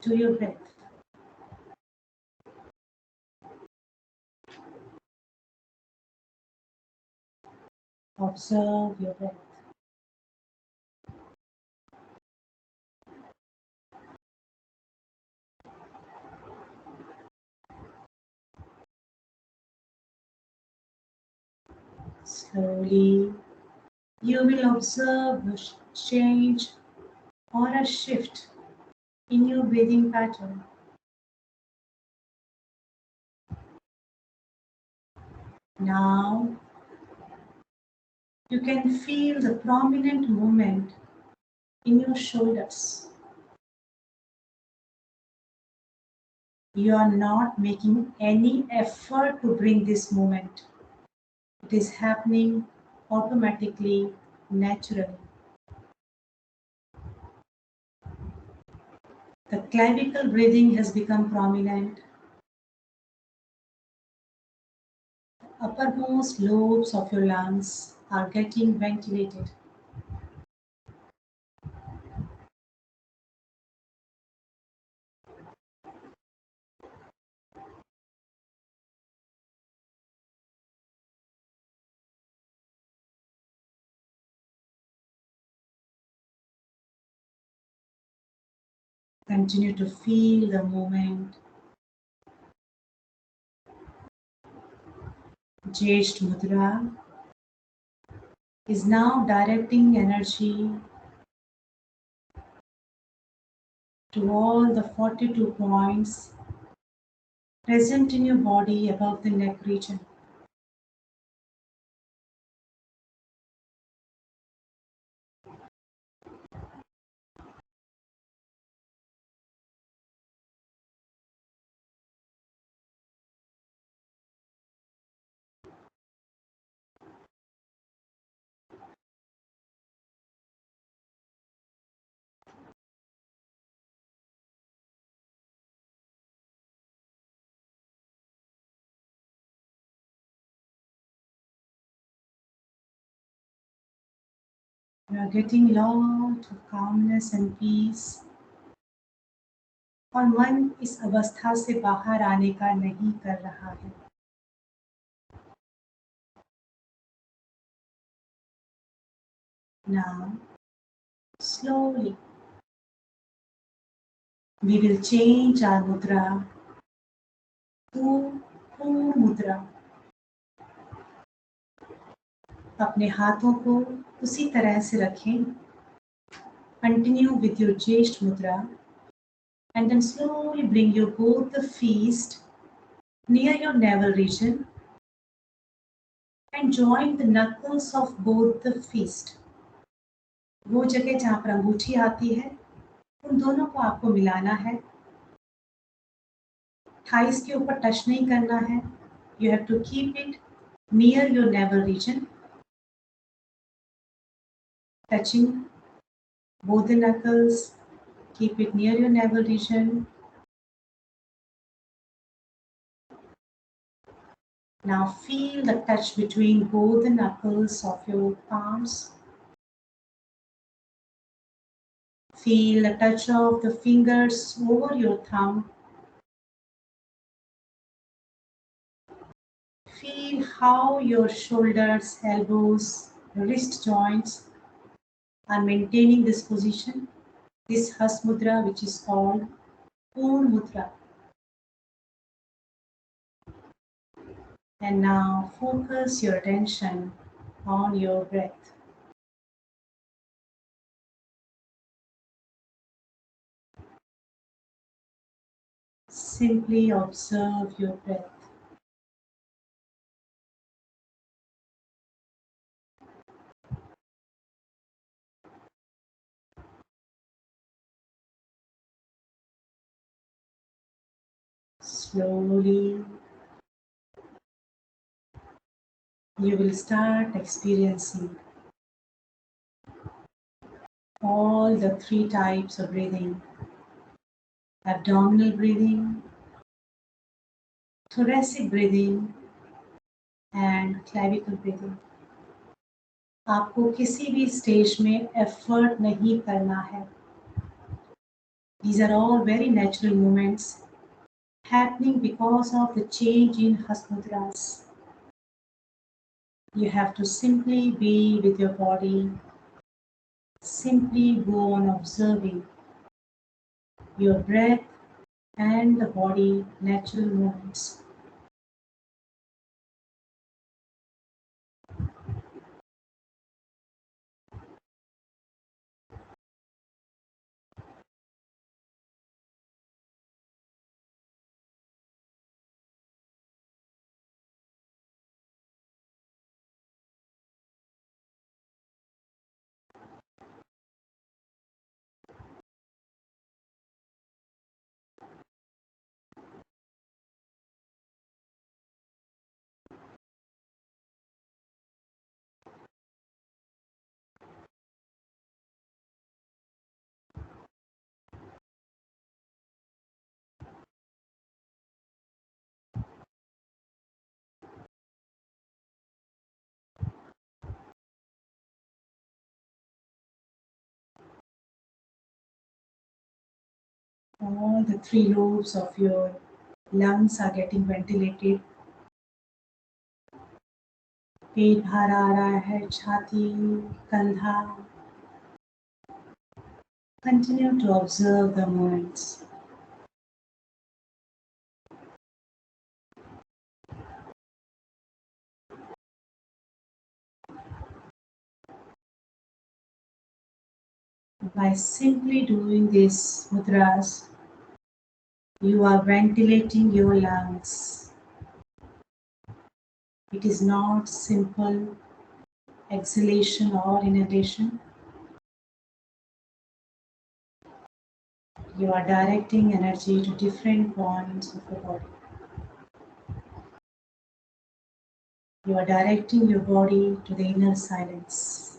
to your breath. Observe your breath. Slowly, you will observe a change or a shift in your breathing pattern. Now, you can feel the prominent movement in your shoulders. You are not making any effort to bring this movement. It is happening automatically, naturally. The clavicle breathing has become prominent. The uppermost lobes of your lungs are getting ventilated. Continue to feel the movement. Jyesht Mudra is now directing energy to all the 42 points present in your body above the neck region. You are getting lot of calmness and peace. और मन इस अवस्था से बाहर आने का नहीं कर रहा है. Now, slowly, we will change our mudra to Pur Mudra. अपने हाथों को उसी तरह से रखें. Continue with your Jyesht Mudra. And then slowly bring your both the feet near your navel region and join the knuckles of both the feet. वो जगह जहाँ पर अंगूठी आती है उन दोनों को आपको मिलाना है. थाइस के ऊपर टच नहीं करना है. You have to keep it near your navel region, touching both the knuckles. Keep it near your navel region. Now feel the touch between both the knuckles of your palms. Feel the touch of the fingers over your thumb. Feel how your shoulders, elbows, wrist joints are maintaining this position, this Has Mudra, which is called Purna Mudra. And now focus your attention on your breath. Simply observe your breath. Slowly, you will start experiencing all the three types of breathing: abdominal breathing, thoracic breathing, and clavicle breathing. आपको किसी भी stage में effort नहीं करना है. These are all very natural movements happening because of the change in Has Mudras. You have to simply be with your body. Simply go on observing your breath and the body natural movements. All the three lobes of your lungs are getting ventilated. पेट बाहर आ रहा है, छाती, कंधा. Continue to observe the movements. By simply doing these mudras, you are ventilating your lungs. It is not simple exhalation or inhalation. You are directing energy to different points of the body. You are directing your body to the inner silence.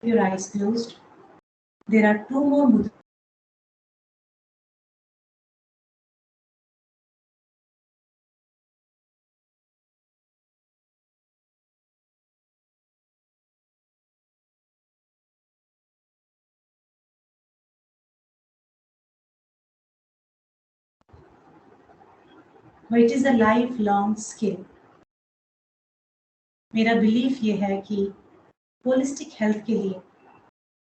your eyes closed. There are two more mudras. But it is a lifelong skill. मेरा belief ये है कि holistic health के लिए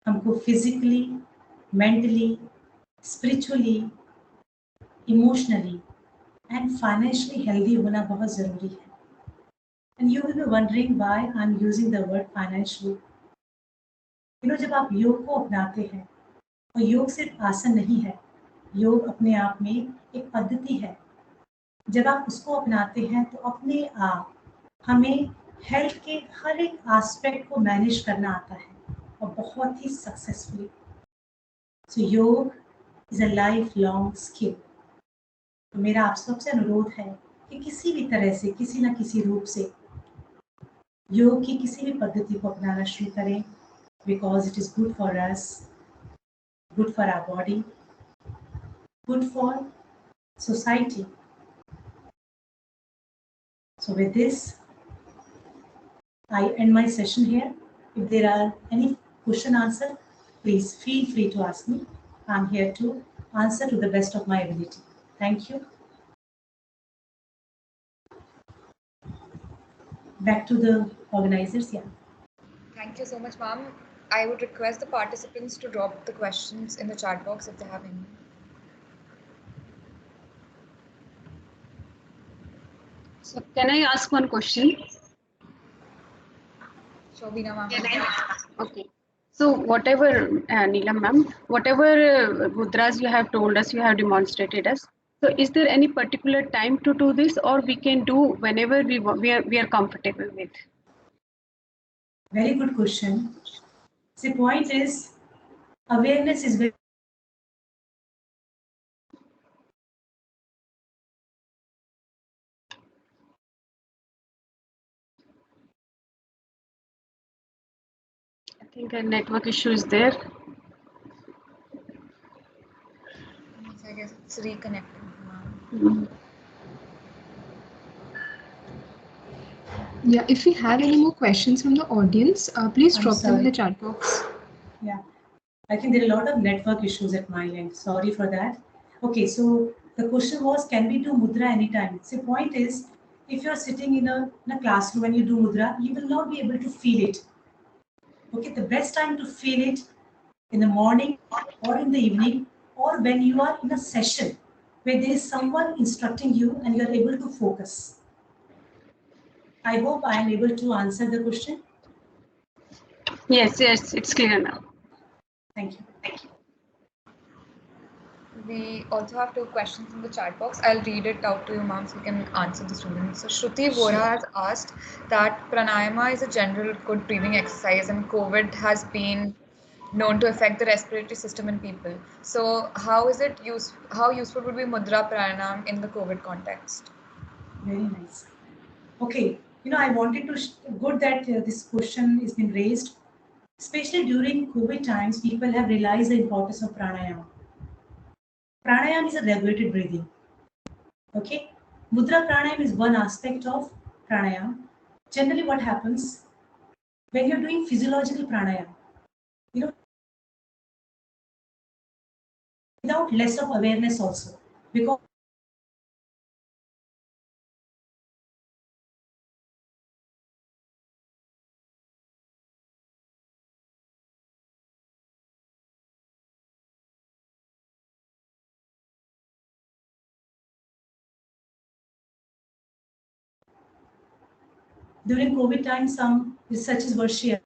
हमको physically, mentally, spiritually, emotionally and financially healthy होना बहुत ज़रूरी है. And you will be wondering why I'm using the word financially. जब आप योग को अपनाते हैं, और योग सिर्फ आसन नहीं है, योग अपने आप में एक पद्धति है. जब आप उसको अपनाते हैं तो अपने आप हमें हेल्थ के हर एक एस्पेक्ट को मैनेज करना आता है और बहुत ही सक्सेसफुली. सो योग is a life long skill. तो मेरा आप सबसे अनुरोध है कि किसी भी तरह से, किसी न किसी रूप से योग की किसी भी पद्धति को अपनाना शुरू करें, because it is good for us, good for our body, good for society. So with this, I end my session here. If there are any question answer, please feel free to ask me. I'm here to answer to the best of my ability. Thank you. Back to the organizers. Yeah. Thank you so much, ma'am. I would request the participants to drop the questions in the chat box if they have any. So can I ask one question? Sure, Veena ma'am. Okay. So whatever, Neelam ma'am, whatever mudras you have told us, you have demonstrated us. So is there any particular time to do this, or we can do whenever we are comfortable with? Very good question. The point is, awareness is very I think a network issue is there. I guess it's reconnecting, ma'am. Mm. Yeah, if we have any more questions from the audience, please I'm drop them in the sorry. chat box. Yeah, I think there are a lot of network issues at my end. Sorry for that. Okay, so the question was, can we do mudra anytime? So the point is, if you're sitting in a classroom and you do mudra, you will not be able to feel it. Okay, the best time to feel it in the morning or in the evening, or when you are in a session where there is someone instructing you and you are able to focus. I hope I am able to answer the question. Yes, it's clear now. Thank you. We also have two questions in the chat box. I'll read it out to you, ma'am, so you can answer the students. So Shruti Vora has asked that pranayama is a general good breathing exercise, and COVID has been known to affect the respiratory system in people. So how useful would be mudra pranayam in the COVID context? Very nice. Okay, I wanted to good that this question has been raised. Especially during COVID times, people have realized the importance of pranayama. Pranayama is a regulated breathing. Okay, mudra pranayama is one aspect of pranayama. Generally, what happens when you're doing physiological pranayama, without less of awareness also, because during COVID time, some researches were shared.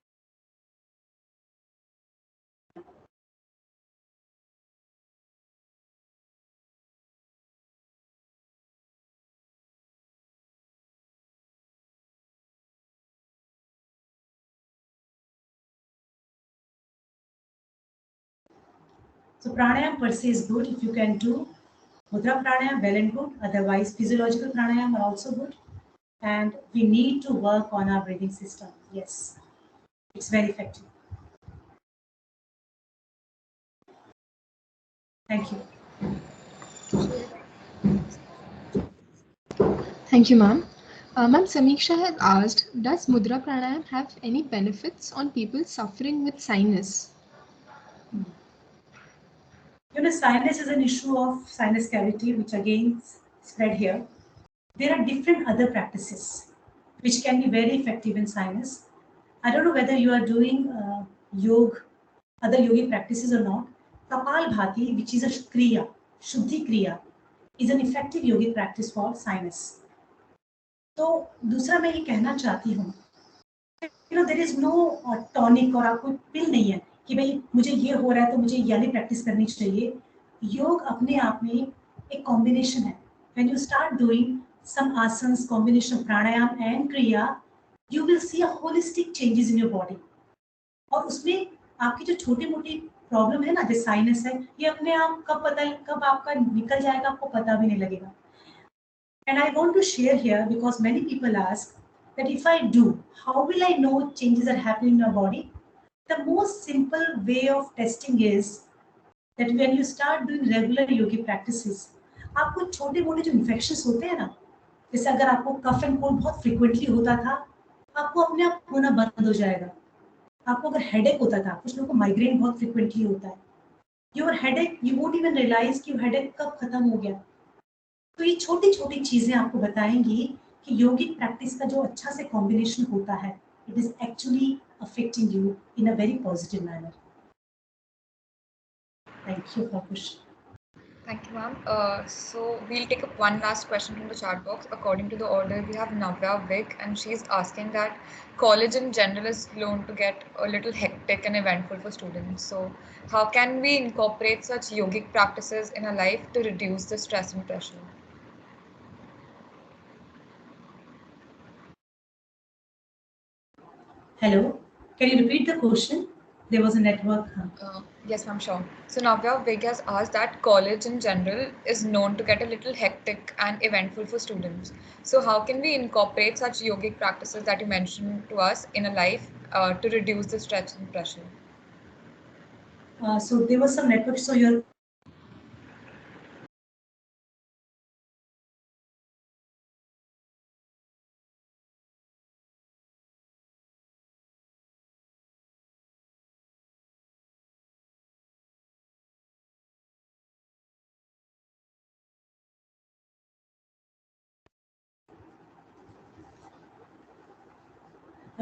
So pranayama per se is good if you can do mudra pranayama, well and good. Otherwise, physiological pranayama are also good. And we need to work on our breathing system. Yes, it's very effective. Thank you. Thank you, ma'am. Ma'am, Samiksha has asked, does Mudra Pranayam have any benefits on people suffering with sinus? Sinus is an issue of sinus cavity, which again spread here. There are different other practices which can be very effective in sinus. I don't know whether you are doing other yogic practices or not. Kapal Bhati, which is a kriya, Shuddhi kriya, is an effective yogic practice for sinus. तो दूसरा मैं ये कहना चाहती हूँ, there is no tonic और आपको पिल नहीं है कि भाई मुझे ये हो रहा है तो मुझे ये वाली प्रैक्टिस करनी चाहिए. योग अपने आप में एक कॉम्बिनेशन है. When you start doing some asanas, combination of pranayam and kriya, you will see a holistic changes in your body. और उसमें आपकी जो छोटी मोटी प्रॉब्लम है ना, जो साइनस है, ये अपने आप कब आपका निकल जाएगा आपको पता भी नहीं लगेगा. And I want to share here because many people ask that if I do, how will I know changes are happening in your body? The most simple way of testing is that when you start doing regular yogic practices, आपको छोटे मोटे जो infections होते हैं ना, जैसे अगर आपको कफ एंड कोल्ड बहुत फ्रीक्वेंटली होता था, आपको अपने आप होना बंद हो जाएगा. आपको अगर हेडेक होता था, कुछ लोगों को माइग्रेन बहुत फ्रीक्वेंटली होता है, your headache you won't even realise कि हेडेक कब खत्म हो गया. तो ये छोटी छोटी चीजें आपको बताएंगी कि योगिक प्रैक्टिस का जो अच्छा से कॉम्बिनेशन होता है, it is actually affecting you in a very positive manner. Thank you for question. Thank you, ma'am. So we'll take up one last question from the chat box. According to the order, we have Navya Vig, and she's asking that college in general is known to get a little hectic and eventful for students. So how can we incorporate such yogic practices in our life to reduce the stress and pressure? Hello, can you repeat the question? There was a network. Yes, ma'am, sure. So Navya Vig has asked that college in general is known to get a little hectic and eventful for students. So how can we incorporate such yogic practices that you mentioned to us in a life to reduce the stress and pressure? So there was some network. So you're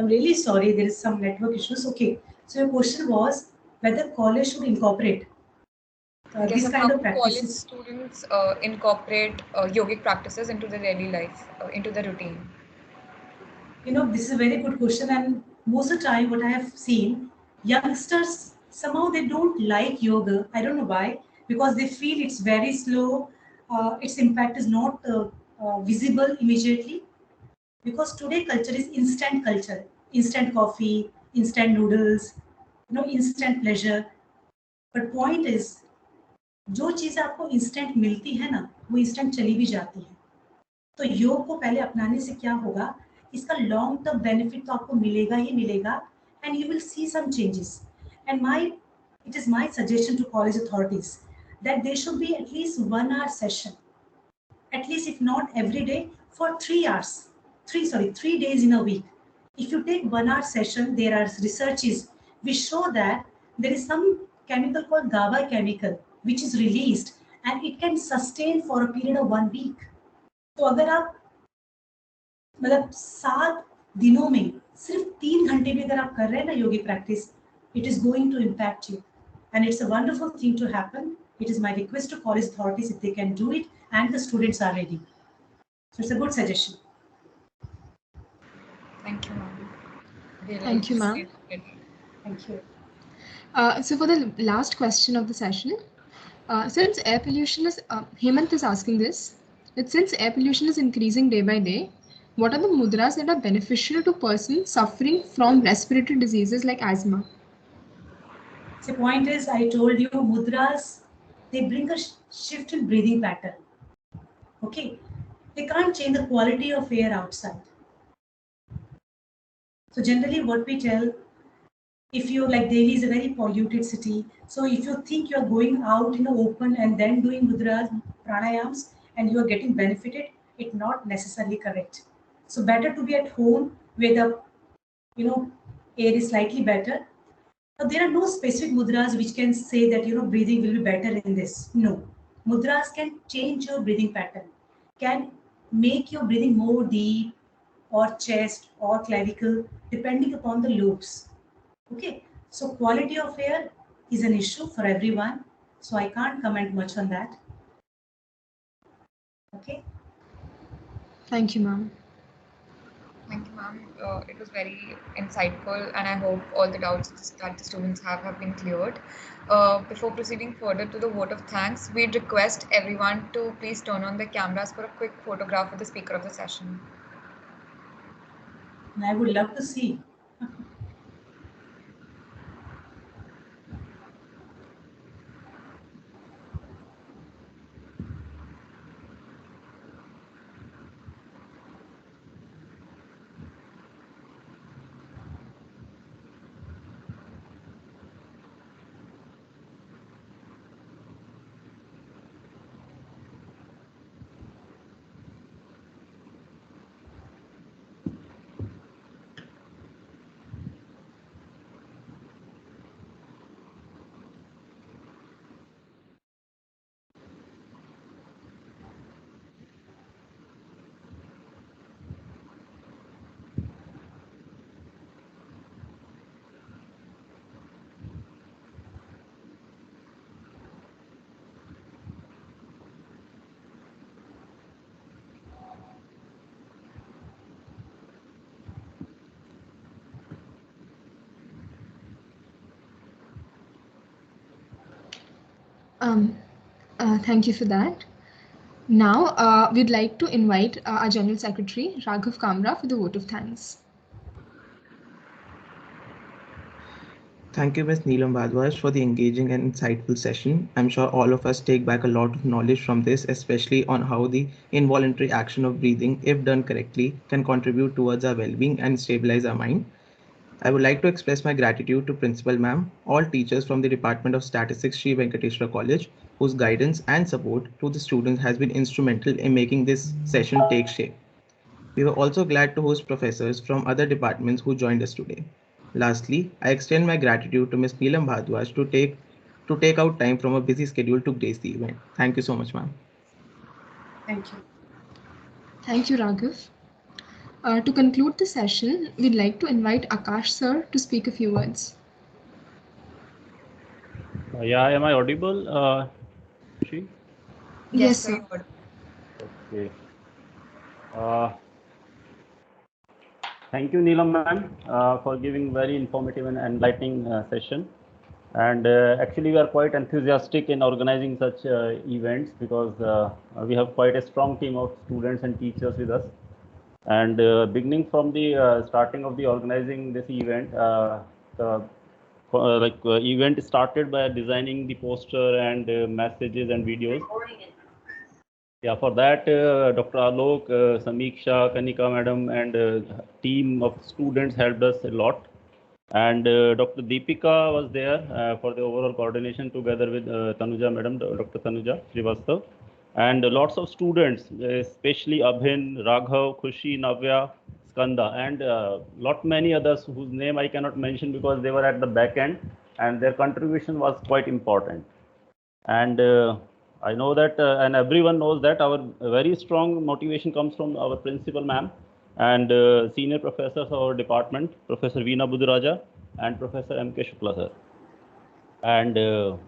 I'm really sorry, there is some network issues. Okay, so your question was whether college should incorporate Yes, this and kind how of do college practices. students incorporate yogic practices into their daily life, into their routine? This is a very good question, and most of the time what I have seen, youngsters, somehow they don't like yoga. I don't know why, because they feel it's very slow, its impact is not visible immediately. Because today culture is instant culture, instant coffee, instant noodles, instant pleasure. But point is, जो चीज़ आपको instant मिलती है ना, वो instant चली भी जाती है. तो योग को पहले अपनाने से क्या होगा, इसका लॉन्ग टर्म बेनिफिट तो आपको मिलेगा ही मिलेगा, and you will see some changes. And it is my suggestion to college authorities that they should be at least 1 hour session, at least if not every day, for 3 hours, 3 days in a week. If you take 1 hour session, there are researches which show that there is some chemical called GABA chemical which is released and it can sustain for a period of 1 week. तो अगर आप मतलब 7 दिनों में सिर्फ 3 घंटे भी अगर आप कर रहे हैं ना योगी practice, it is going to impact you, and it's a wonderful thing to happen. It is my request to college authorities if they can do it and the students are ready. So it's a good suggestion. Thank you, ma'am. Thank you, ma'am. Thank you. So for the last question of the session, since air pollution is, Hemant is asking this, that since air pollution is increasing day by day, what are the mudras that are beneficial to persons suffering from respiratory diseases like asthma? The point is, I told you, mudras, they bring a shift in breathing pattern. Okay, they can't change the quality of air outside. So generally what we tell, if you like, Delhi is a very polluted city. So if you think you're going out in the open and then doing mudras, pranayams, and you're getting benefited, it's not necessarily correct. So better to be at home where the air is slightly better. There are no specific mudras which can say that breathing will be better in this. No, mudras can change your breathing pattern, can make your breathing more deep or chest or clavicle depending upon the lobes. Okay, so quality of air is an issue for everyone, so I can't comment much on that. Okay. Thank you, ma'am. Thank you, ma'am. It was very insightful, and I hope all the doubts that the students have been cleared. Before proceeding further to the vote of thanks, we'd request everyone to please turn on their cameras for a quick photograph of the speaker of the session. And I would love to see. Thank you for that. Now, we'd like to invite our General Secretary, Raghav Kamra, for the vote of thanks. Thank you, Ms. Neelam Bhardwaj, for the engaging and insightful session. I'm sure all of us take back a lot of knowledge from this, especially on how the involuntary action of breathing, if done correctly, can contribute towards our well-being and stabilize our mind. I would like to express my gratitude to Principal Ma'am, all teachers from the Department of Statistics, Sri Venkateswara College, whose guidance and support to the students has been instrumental in making this session take shape. We were also glad to host professors from other departments who joined us today. Lastly, I extend my gratitude to Ms. Neelam Bhardwaj to take out time from a busy schedule to grace the event. Thank you so much, ma'am. Thank you. Thank you, Raghav. To conclude the session, we'd like to invite Akash sir to speak a few words. Yeah, am I audible? She? Yes, sir. sir. Okay. Thank you, Neelam ma'am, for giving very informative and enlightening session. And actually, we are quite enthusiastic in organizing such events because we have quite a strong team of students and teachers with us. And beginning from the starting of the organizing this event, event started by designing the poster and messages and videos. Yeah, for that, Dr. Alok, Samiksha, Kanika madam, and team of students helped us a lot. And Dr. Deepika was there for the overall coordination together with Tanuja madam, Dr. Tanuja Srivastav. And lots of students, especially Abhin, Raghav, Khushi, Navya, Skanda, and lot many others whose name I cannot mention because they were at the back end and their contribution was quite important. And I know that, and everyone knows that our very strong motivation comes from our principal ma'am and senior professors of our department, Professor Veena Buduraja and Professor M.K. Shukla sir. And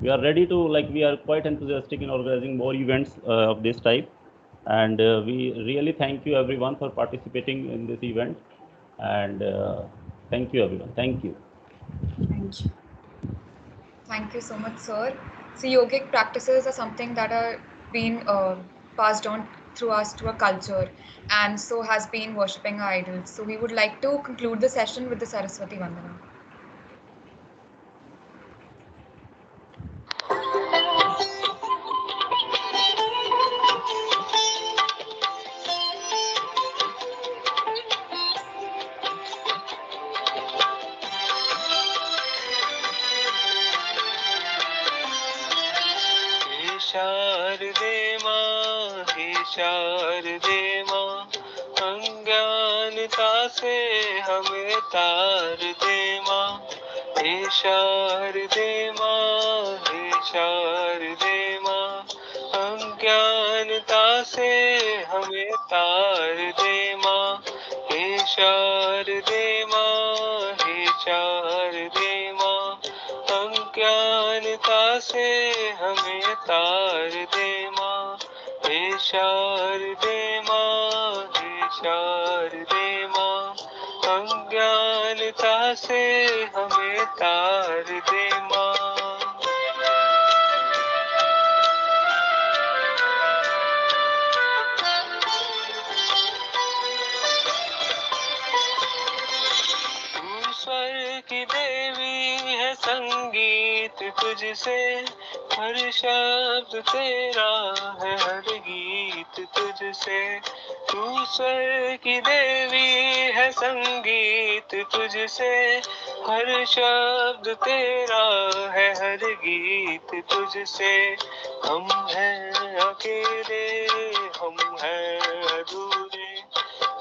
we are ready to, we are quite enthusiastic in organizing more events of this type. And we really thank you everyone for participating in this event. And thank you everyone. Thank you. Thank you. Thank you so much, sir. So yogic practices are something that are being passed on through us to a culture, and so has been worshipping our idols. So we would like to conclude the session with the Saraswati Vandana. शारदे माँ अज्ञानता से हमें तार दे माँ हे शारदे माँ हे शारदे माँ अज्ञानता से हमें तार दे माँ हे शारदे माँ हे शारदे माँ अज्ञानता से हमें तार दे माँ हे शारदे माँ हे शारदे माँ अज्ञानता से हमें तार दे माँ तू स्वर की देवी है संगीत तुझसे हर शब्द तेरा है हर गीत तुझसे तू स्वर की देवी है संगीत तुझसे हर शब्द तेरा है हर गीत तुझसे हम हैं अकेले हम हैं अधूरे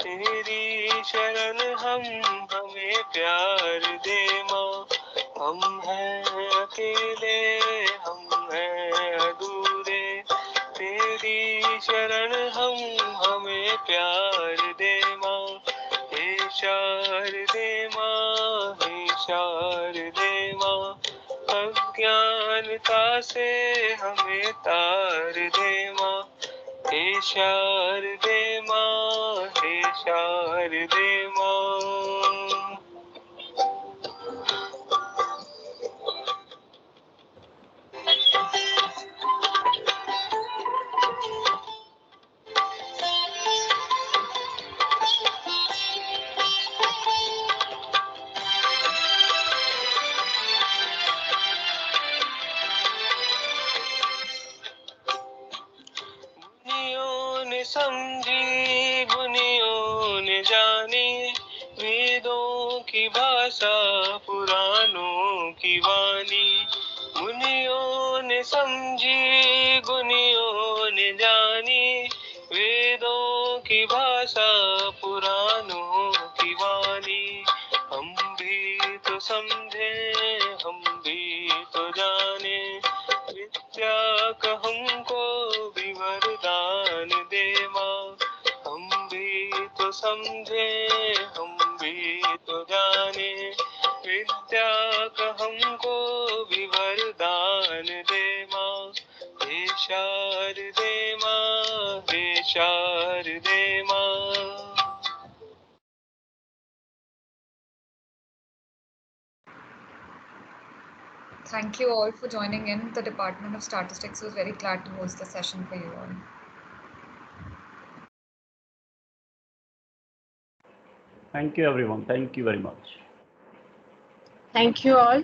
तेरी शरण हमें प्यार दे माँ हम हैं अकेले हम हैं अधूरे तेरी शरण हमें प्यार दे माँ हे शारदे माँ हे शारदे माँ अज्ञानता से हमें तार दे माँ हे शारदे माँ हे शारदे माँ मुनियों ने समझी गुनियों ने जानी वेदों की भाषा पुराणों की वाणी मुनियों ने समझी गुनियों ने जानी वेदों की भाषा पुराणों की वाणी हम भी तो समझे हम भी तो जाने विद्या का हमको भी वरदान दे माँ हम भी तो समझे हम भी तो जाने विद्या का हमको भी वरदान दे माँ हे शारदे माँ हे शारदे माँ Thank you all for joining in. The Department of Statistics was very glad to host the session for you all. Thank you, everyone. Thank you very much. Thank you all.